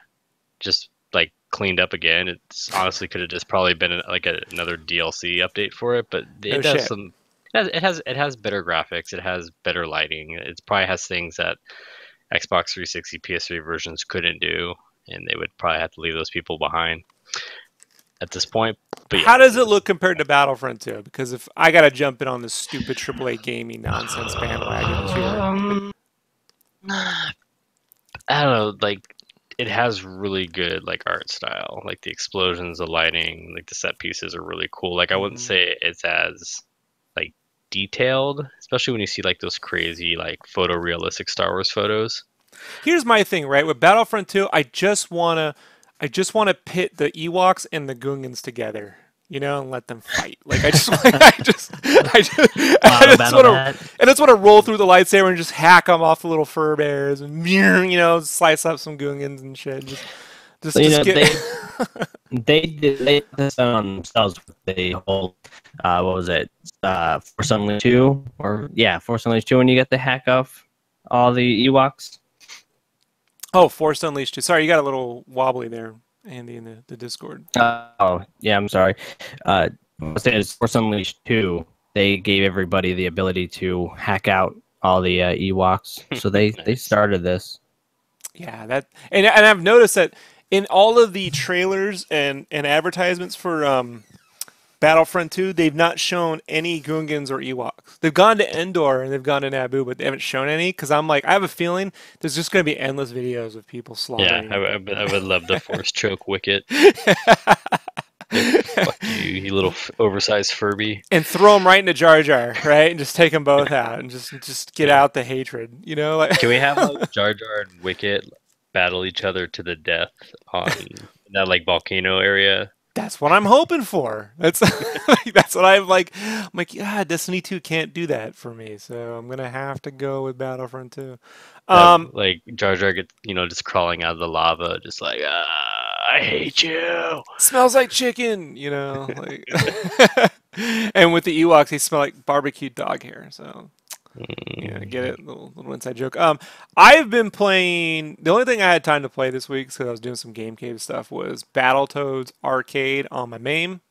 just like cleaned up again. It's honestly could have just probably been another DLC update for it, but No it does shit. some. It has better graphics. It has better lighting. It probably has things that Xbox 360, PS3 versions couldn't do, and they would probably have to leave those people behind at this point. But How yeah, does it look compared to Battlefront 2? Because if I gotta jump in on this stupid AAA gaming nonsense bandwagon this year, I don't know, like it has really good like art style, like the explosions, the lighting, like the set pieces are really cool. Like I wouldn't say it's as like detailed, especially when you see like those crazy like photorealistic Star Wars photos. here's my thing, right? With Battlefront 2, I just wanna pit the Ewoks and the Gungans together, you know, and let them fight. Like I just want to, and I just want to roll through the lightsaber and just hack them off the little fur bears and you know, slice up some Gungans and shit. So, you know, get. they put this on themselves with the whole what was it? Force Unleashed 2 Force Unleashed 2 when you get the hack off all the Ewoks. Oh, Force Unleashed 2. Sorry, you got a little wobbly there, Andy, in the Discord. Oh, yeah, I'm sorry. I was saying it's Force Unleashed 2. They gave everybody the ability to hack out all the Ewoks. So they started this. Yeah, and I've noticed that in all of the trailers and advertisements for Battlefront 2, they've not shown any Gungans or Ewoks. They've gone to Endor and they've gone to Naboo, but they haven't shown any. Because I'm like, I have a feeling there's just going to be endless videos of people slaughtering. Yeah, I would love to force choke Wicket. Fuck you little oversized Furby. And throw them right into Jar Jar, right? And just take them both out and just get out the hatred, you know? Like, can we have like Jar Jar and Wicket battle each other to the death on that like volcano area? That's what I'm hoping for. That's that's what I'm like. I'm like, yeah, Destiny 2 can't do that for me, so I'm gonna have to go with Battlefront 2. Like Jar Jar gets, just crawling out of the lava, just like, I hate you. Smells like chicken, you know. Like, and with the Ewoks, they smell like barbecued dog hair. So, yeah, get it? Little inside joke. I've been playing. The only thing I had time to play this week, because I was doing some Game Cave stuff, was Battletoads Arcade on my MAME.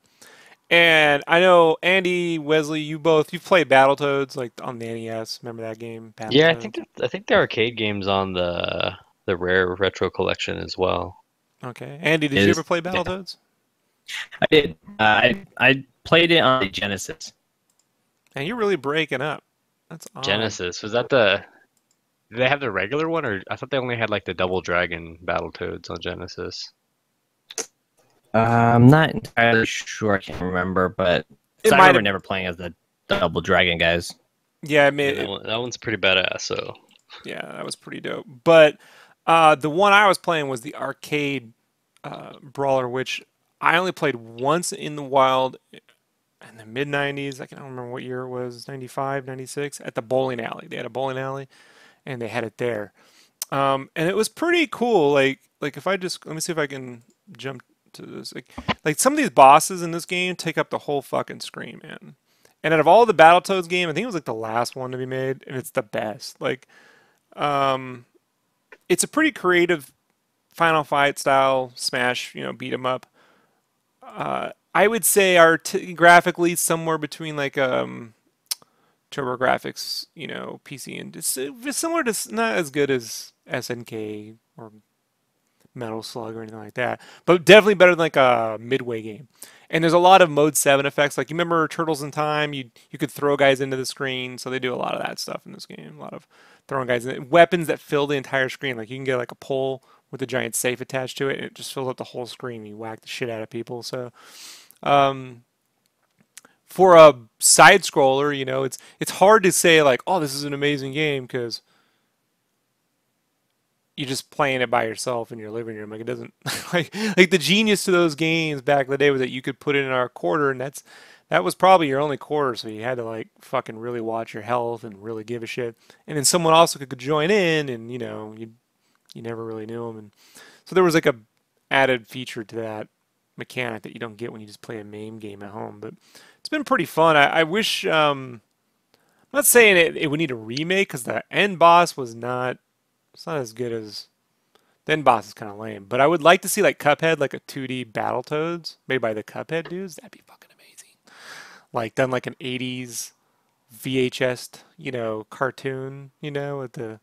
And I know Andy, Wesley, you've played Battletoads like on the NES. Remember that game? Yeah, I think the arcade game's on the Rare Retro Collection as well. Okay, Andy, did you ever play Battletoads? I did. I played it on the Genesis. And you're really breaking up. That's odd. Genesis, was that did they have the regular one, or I thought they only had like the Double Dragon Battletoads on Genesis? I'm not entirely sure. I can't remember, but I remember never playing as the Double Dragon guys. Yeah, that one's pretty badass. So yeah, that was pretty dope. But the one I was playing was the arcade Brawler, which I only played once in the wild in the mid 90s. I can't remember what year it was, 95, 96, at the bowling alley. They had a bowling alley, and they had it there. And it was pretty cool. Like if I just let me see if I can jump to this. Like some of these bosses in this game take up the whole fucking screen, man. And out of all the Battletoads game, I think it was like the last one to be made, and it's the best. Like, it's a pretty creative Final Fight style smash, beat 'em up. I would say graphically somewhere between like TurboGrafx, PC, and it's similar to, not as good as SNK or Metal Slug or anything like that, but definitely better than like a Midway game. And there's a lot of Mode 7 effects. Like, you remember Turtles in Time? You could throw guys into the screen, so they do a lot of that stuff in this game. A lot of throwing guys in. Weapons that fill the entire screen. Like, you can get like a pole with a giant safe attached to it, and it just fills up the whole screen. You whack the shit out of people. So, for a side scroller, it's hard to say like, oh, this is an amazing game, because you're just playing it by yourself in your living room. Like, it doesn't like the genius to those games back in the day was that you could put it in our quarter, and that was probably your only quarter, so you had to like fucking really watch your health and really give a shit. And then someone also could join in, and you never really knew them. And so there was like a added feature to that mechanic that you don't get when you just play a MAME game at home. But it's been pretty fun. I wish. I'm not saying it would need a remake because the end boss was not. It's not as good as. The end boss is kind of lame. But I would like to see like Cuphead, like a 2D Battletoads made by the Cuphead dudes. That'd be fucking amazing. Like done like an 80s VHS, cartoon, with the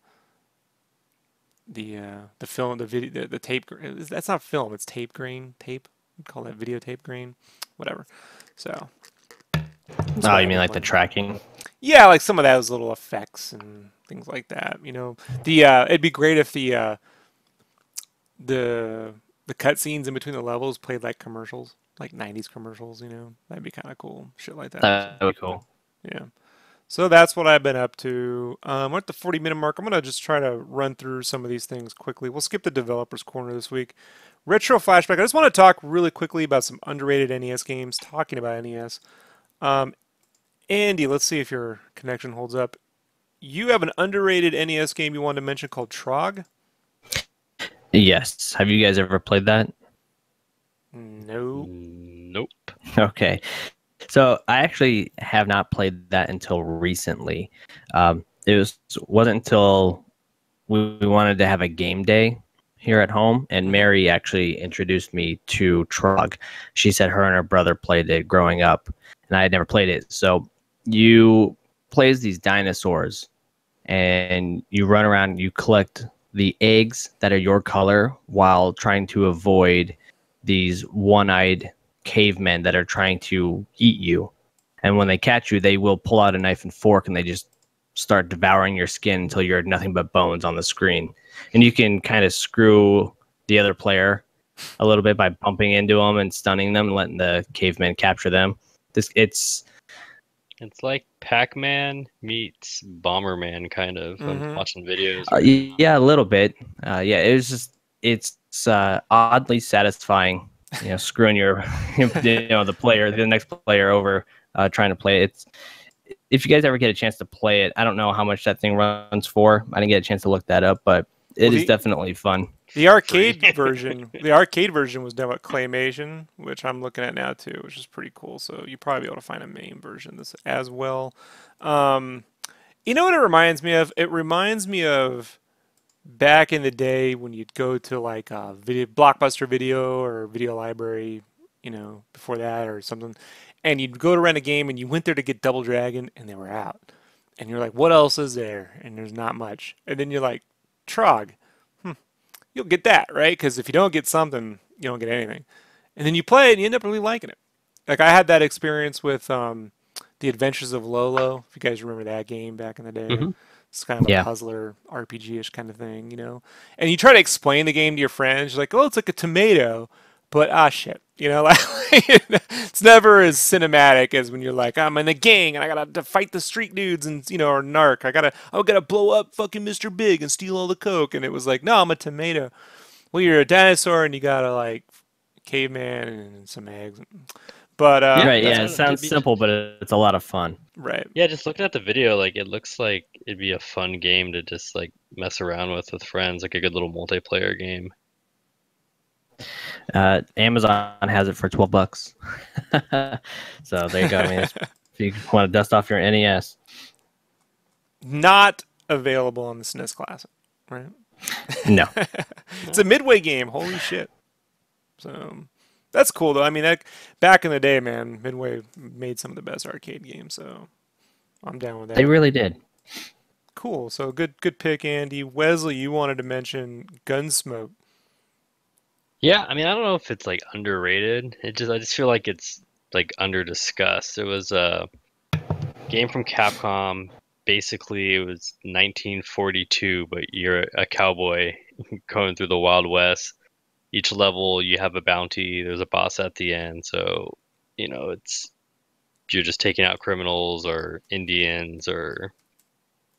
film, the video, the tape. That's not film. It's tape grain. Tape. We call that videotape grain. Whatever. So. Oh, you mean like the tracking? Yeah, like some of those little effects and things like that. It'd be great if the cutscenes in between the levels played like commercials, like 90s commercials. That'd be kind of cool. Shit like that. That would be cool. Yeah. So that's what I've been up to. We're at the 40-minute mark. I'm going to just try to run through some of these things quickly. We'll skip the developers corner this week. Retro Flashback. I just want to talk really quickly about some underrated NES games, talking about NES. Andy, let's see if your connection holds up. You have an underrated NES game you wanted to mention called Trog? Yes. Have you guys ever played that? No. Nope. Okay. So I actually have not played that until recently. Wasn't until we wanted to have a game day here at home, and Mary actually introduced me to Trog. She said her and her brother played it growing up, and I had never played it. So you play as these dinosaurs, and you run around, you collect the eggs that are your color while trying to avoid these one-eyed cavemen that are trying to eat you. And when they catch you, they will pull out a knife and fork, and they just start devouring your skin until you're nothing but bones on the screen. And you can kind of screw the other player a little bit by bumping into them and stunning them and letting the cavemen capture them. It's like Pac-Man meets Bomberman, kind of. I'm watching videos. Yeah, a little bit. It's oddly satisfying. Screwing the next player over, trying to play it. If you guys ever get a chance to play it, I don't know how much that thing runs for. I didn't get a chance to look that up, but it is definitely fun. The arcade version was done with claymation, which I'm looking at now too, which is pretty cool. So you probably be able to find a MAME version of this as well. You know what it reminds me of? It reminds me of back in the day when you'd go to like a Blockbuster Video or Video Library, before that or something, and you'd go to rent a game and you went there to get Double Dragon and they were out. And you're like, what else is there? And there's not much. And then you're like, Trog. You'll get that, right? Because if you don't get something, you don't get anything. And then you play it and you end up really liking it. Like I had that experience with The Adventures of Lolo, if you guys remember that game back in the day. It's kind of a puzzler, RPG-ish kind of thing, And you try to explain the game to your friends. You're like, oh, it's like a tomato, but shit. It's never as cinematic as when you're like, I'm in a gang and I gotta fight the street dudes and or narc. I gotta blow up fucking Mr. Big and steal all the coke. And it was like, no, I'm a tomato. Well, you're a dinosaur and you gotta like caveman and some eggs. But right, yeah, it sounds simple, but it's a lot of fun. Right. Yeah, just looking at the video, like it looks like it'd be a fun game to just like mess around with friends, like a good little multiplayer game. Amazon has it for $12. So there you go. I mean, if you want to dust off your NES, not available on the SNES Classic, right? No. It's a Midway game. Holy shit! So that's cool though. I mean, back in the day, man, Midway made some of the best arcade games. So I'm down with that. They really did. Cool. So good pick, Andy. Wesley, you wanted to mention Gunsmoke. Yeah, I mean, I don't know if it's like underrated. I just feel like it's like under discussed. It was a game from Capcom. Basically, it was 1942, but you're a cowboy going through the Wild West. Each level, you have a bounty. There's a boss at the end. So, you're just taking out criminals or Indians or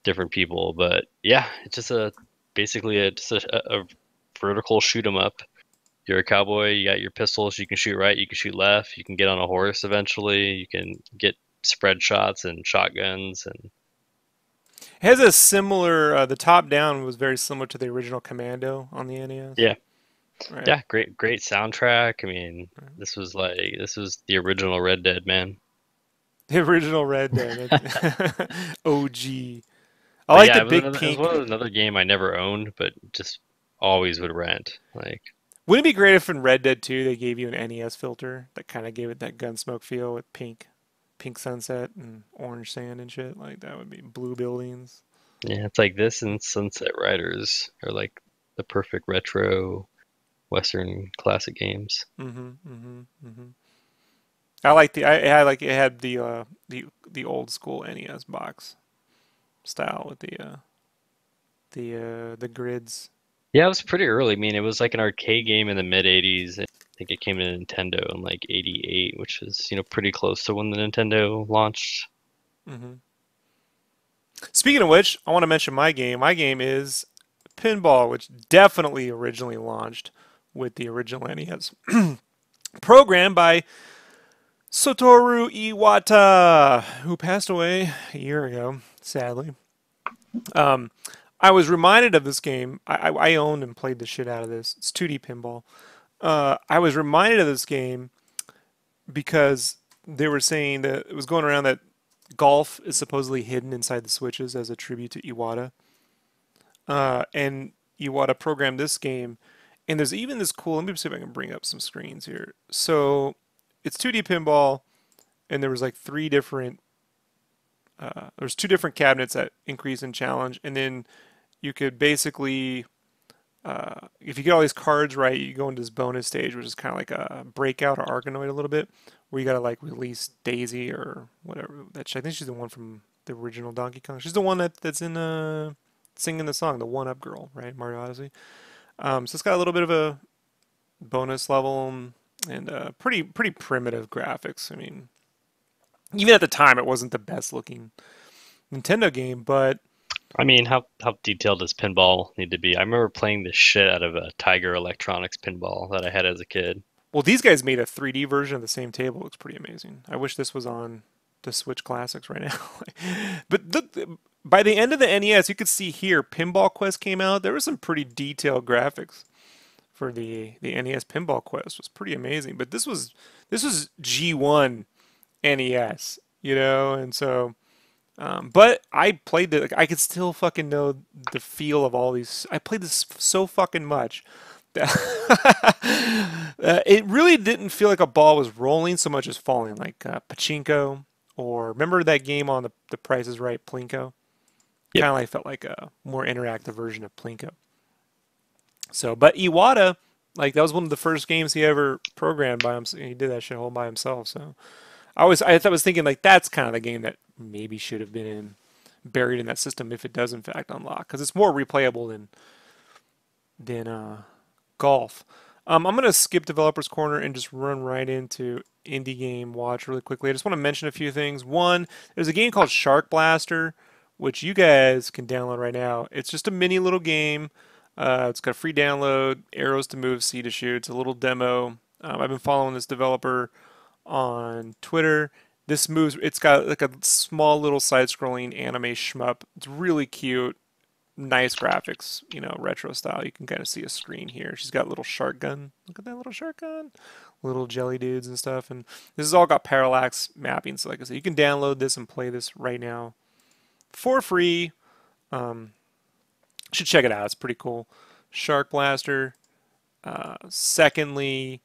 different people. But yeah, it's just basically a vertical shoot 'em up. You're a cowboy, you got your pistols, you can shoot right, you can shoot left, you can get on a horse eventually, you can get spread shots and shotguns. And it has a similar, the top down was very similar to the original Commando on the NES. Yeah. Right. Yeah, great soundtrack. I mean, this was the original Red Dead, man. The original Red Dead. OG. I But like yeah, the big it was one pink. of another game I never owned, but just always would rent. Like, Wouldn't it be great if in Red Dead 2 they gave you an NES filter that kind of gave it that Gunsmoke feel with pink sunset and orange sand and shit? Like that would be blue buildings. yeah, it's like this and Sunset Riders are like the perfect retro Western classic games. Mm-hmm. Mm-hmm. Mm-hmm. I like I like it had the old school NES box style with the grids. Yeah, it was pretty early. I mean, it was like an arcade game in the mid '80s. I think it came to Nintendo in like '88, which was, pretty close to when the Nintendo launched. Mm-hmm. Speaking of which, I want to mention my game. My game is Pinball, which definitely originally launched with the original NES. Programmed by Satoru Iwata, who passed away a year ago, sadly. Um, I was reminded of this game. I owned and played the shit out of this. It's 2D pinball. I was reminded of this game because they were saying that it was going around that golf is supposedly hidden inside the switches as a tribute to Iwata. And Iwata programmed this game. And there's even this cool, let me see if I can bring up some screens here. So it's 2D pinball, and there was like there's two different cabinets that increase in challenge. And then you could basically, if you get all these cards right, you go into this bonus stage, which is kind of like a breakout or Arkanoid a little bit, where you got to like release Daisy or whatever. I think she's the one from the original Donkey Kong. She's the one that's in singing the song, the One Up Girl, right? Mario Odyssey. So it's got a little bit of a bonus level and pretty primitive graphics. I mean, even at the time, it wasn't the best looking Nintendo game, but I mean, how detailed does pinball need to be? I remember playing the shit out of a Tiger Electronics pinball that I had as a kid. well, these guys made a 3D version of the same table. It looks pretty amazing. I wish this was on the Switch Classics right now. But by the end of the NES, you could see here, Pinball Quest came out. There were some pretty detailed graphics for the NES Pinball Quest. It was pretty amazing. But this was G1 NES, and so. But I played it. Like, I could still fucking know the feel of all these. I played this so fucking much that it really didn't feel like a ball was rolling so much as falling, like pachinko, or remember that game on the Price is Right, Plinko? Yep. Kind of like felt like a more interactive version of Plinko. So, but Iwata, like that was one of the first games he ever programmed by himself. He did that shit all by himself. So. I was thinking like that's kind of the game that maybe should have been buried in that system if it does in fact unlock, because it's more replayable than golf. I'm gonna skip developers corner and just run right into indie game watch really quickly. I just want to mention a few things. One, there's a game called Shark Blaster, which you guys can download right now. It's just a mini little game. It's got a free download, arrows to move, C to shoot. It's a little demo. I've been following this developer on Twitter. This moves, it's got like a small little side-scrolling anime shmup. It's really cute, nice graphics, retro style. You can kind of see a screen here. She's got a little shark gun. Look at that little shark gun. Little jelly dudes and stuff. And this has all got parallax mapping. So like I said, you can download this and play this right now for free. Should check it out. It's pretty cool. Shark Blaster. Secondly,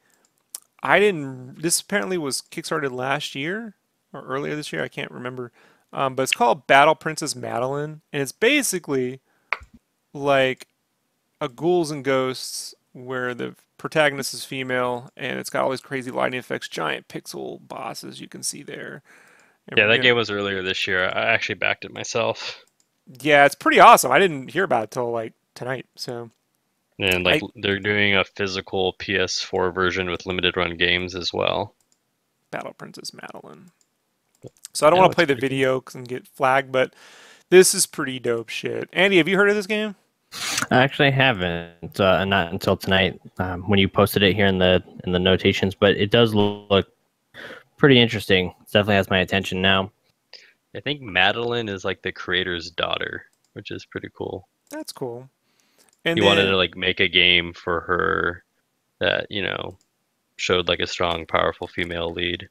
this apparently was kickstarted last year or earlier this year. I can't remember. But it's called Battle Princess Madeline. And it's basically like a Ghouls and Ghosts where the protagonist is female and it's got all these crazy lighting effects, giant pixel bosses you can see there. And Yeah, that game was earlier this year. I actually backed it myself. Yeah, it's pretty awesome. I didn't hear about it till like tonight. So. And they're doing a physical PS4 version with limited run games as well. Battle Princess Madeline. So I don't want to play the video and get flagged, but this is pretty dope shit. Andy, have you heard of this game? I actually haven't, not until tonight when you posted it here in the notations. But it does look pretty interesting. It definitely has my attention now. I think Madeline is like the creator's daughter, which is pretty cool. That's cool. And he wanted to like make a game for her that, you know, showed like a strong, powerful female lead.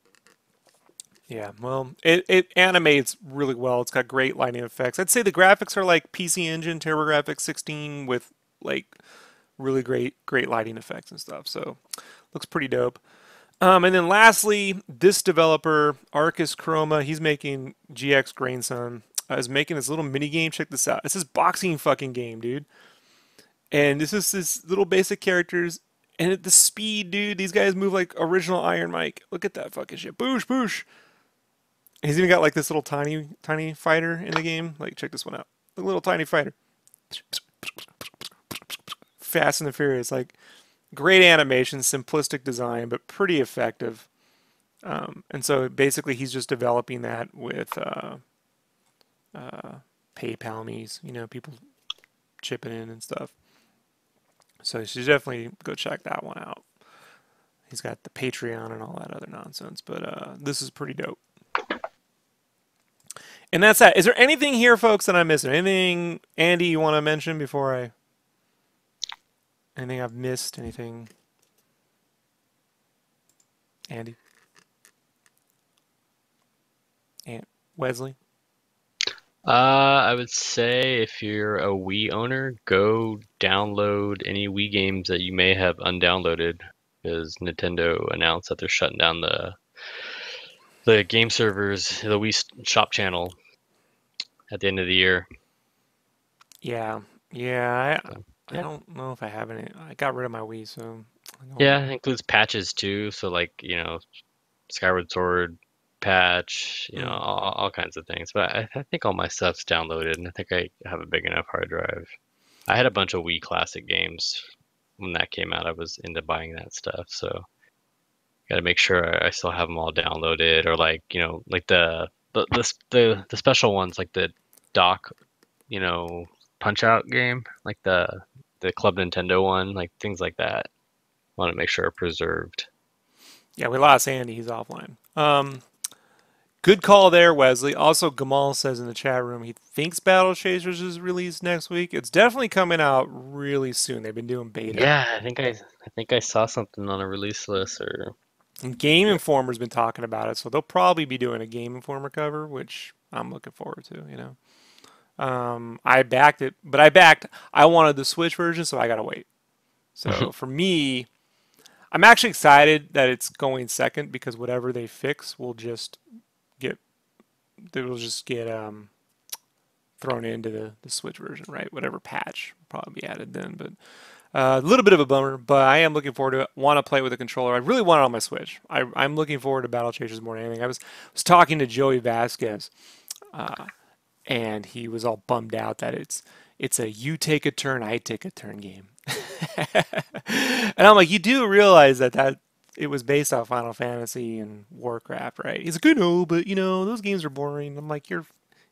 Yeah, well, it animates really well. It's got great lighting effects. I'd say the graphics are like PC Engine, TurboGrafx 16 with like really great lighting effects and stuff. So looks pretty dope. And then lastly, this developer, Arcus Chroma, he's making GX Grainsun, is making this little mini game. Check this out. It's this boxing fucking game, dude. And this is this little basic characters. And at the speed, dude, these guys move like original Iron Mike. Look at that fucking shit. Boosh, boosh. He's even got like this little tiny fighter in the game. Like, check this one out. The little tiny fighter. Fast and the Furious. Like, great animation, simplistic design, but pretty effective. And so basically he's just developing that with PayPal me's, you know, people chipping in and stuff. So you should definitely go check that one out. He's got the Patreon and all that other nonsense, but this is pretty dope. And that's that. Is there anything here, folks, that I'm missing? Anything, Andy, you want to mention before I... Anything I've missed? Anything? Andy? And Wesley? I would say if you're a Wii owner, go download any Wii games that you may have undownloaded, because Nintendo announced that they're shutting down the game servers, the Wii Shop channel at the end of the year. Yeah. I don't know if I have any. I got rid of my Wii, so... Yeah, it includes patches too. So like, you know, Skyward Sword patch, you know, all kinds of things. But I think all my stuff's downloaded, and I think I have a big enough hard drive. I had a bunch of Wii Classic games when that came out. I was into buying that stuff, so got to make sure I still have them all downloaded, or like, you know, like the special ones, like the Doc, you know, Punch Out game, like the Club Nintendo one, like things like that. Want to make sure are preserved. Yeah, we lost Andy. He's offline. Good call there, Wesley. Also, Gamal says in the chat room he thinks Battle Chasers is released next week. It's definitely coming out really soon. They've been doing beta. Yeah, I think I saw something on a release list, or... And Game Informer's been talking about it, so they'll probably be doing a Game Informer cover, which I'm looking forward to, you know. I backed it, but I wanted the Switch version, so I gotta wait. So for me, I'm actually excited that it's going second, because whatever they fix will just get thrown into the Switch version, right? Whatever patch will probably be added then, but a little bit of a bummer, but I am looking forward to it. Want to play with a controller. I really want it on my Switch. I'm looking forward to Battle Chasers more than anything. I was talking to Joey Vasquez, and he was all bummed out that it's a you take a turn, I take a turn game. And I'm like, you do realize that it was based off Final Fantasy and Warcraft, right? He's like, no, but you know, those games are boring. I'm like, you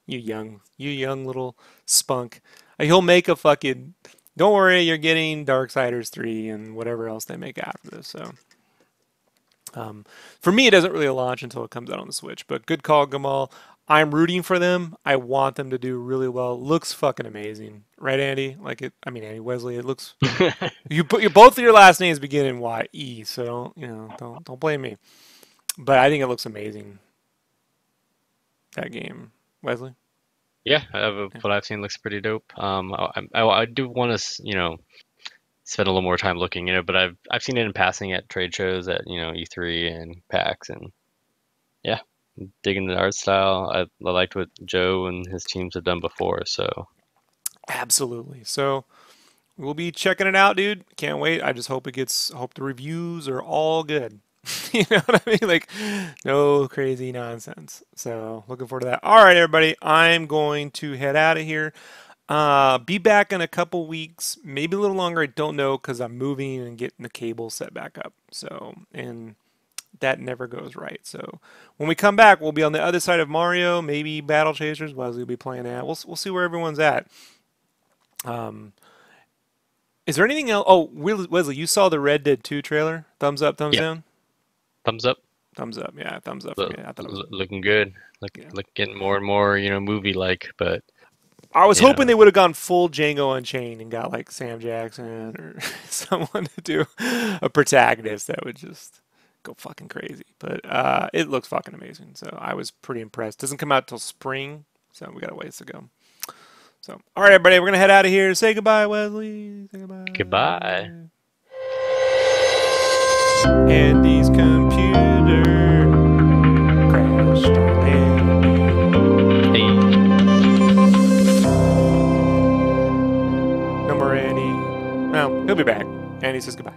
young little spunk. He'll make a fucking... Don't worry, you're getting Darksiders 3 and whatever else they make after this. So, for me, it doesn't really launch until it comes out on the Switch. But good call, Gamal. I'm rooting for them. I want them to do really well. It looks fucking amazing, right, Andy? Andy Wesley. It looks. You put both of your last names begin in Y-E, so don't blame me. But I think it looks amazing. That game, Wesley. Yeah, what I've seen looks pretty dope. I do want to, you know, spend a little more time looking at it, but I've seen it in passing at trade shows at, you know, E3 and PAX, and yeah, digging the art style. I liked what Joe and his teams have done before, so absolutely. So we'll be checking it out, dude. Can't wait. I just hope hope the reviews are all good. You know what I mean? Like, no crazy nonsense. So, looking forward to that. All right, everybody. I'm going to head out of here. Be back in a couple weeks, maybe a little longer. I don't know, because I'm moving and getting the cable set back up. So, and that never goes right. So, when we come back, we'll be on the other side of Mario. Maybe Battle Chasers. Wesley will be playing that. We'll see where everyone's at. Is there anything else? Oh, Wesley, you saw the Red Dead 2 trailer? Thumbs up, thumbs down? Thumbs up. Thumbs up. Yeah, thumbs up for me. I thought it was looking good. Getting more and more, you know, movie-like. But I was Yeah. hoping they would have gone full Django Unchained and got like Sam Jackson or someone to do a protagonist that would just go fucking crazy. But it looks fucking amazing. So I was pretty impressed. Doesn't come out till spring, so we got a ways to go. So, all right, everybody, we're gonna head out of here. Say goodbye, Wesley. Say goodbye. Goodbye. Andy's computer crashed on Andy. Hey. No more Andy. Well, he'll be back. Andy says goodbye.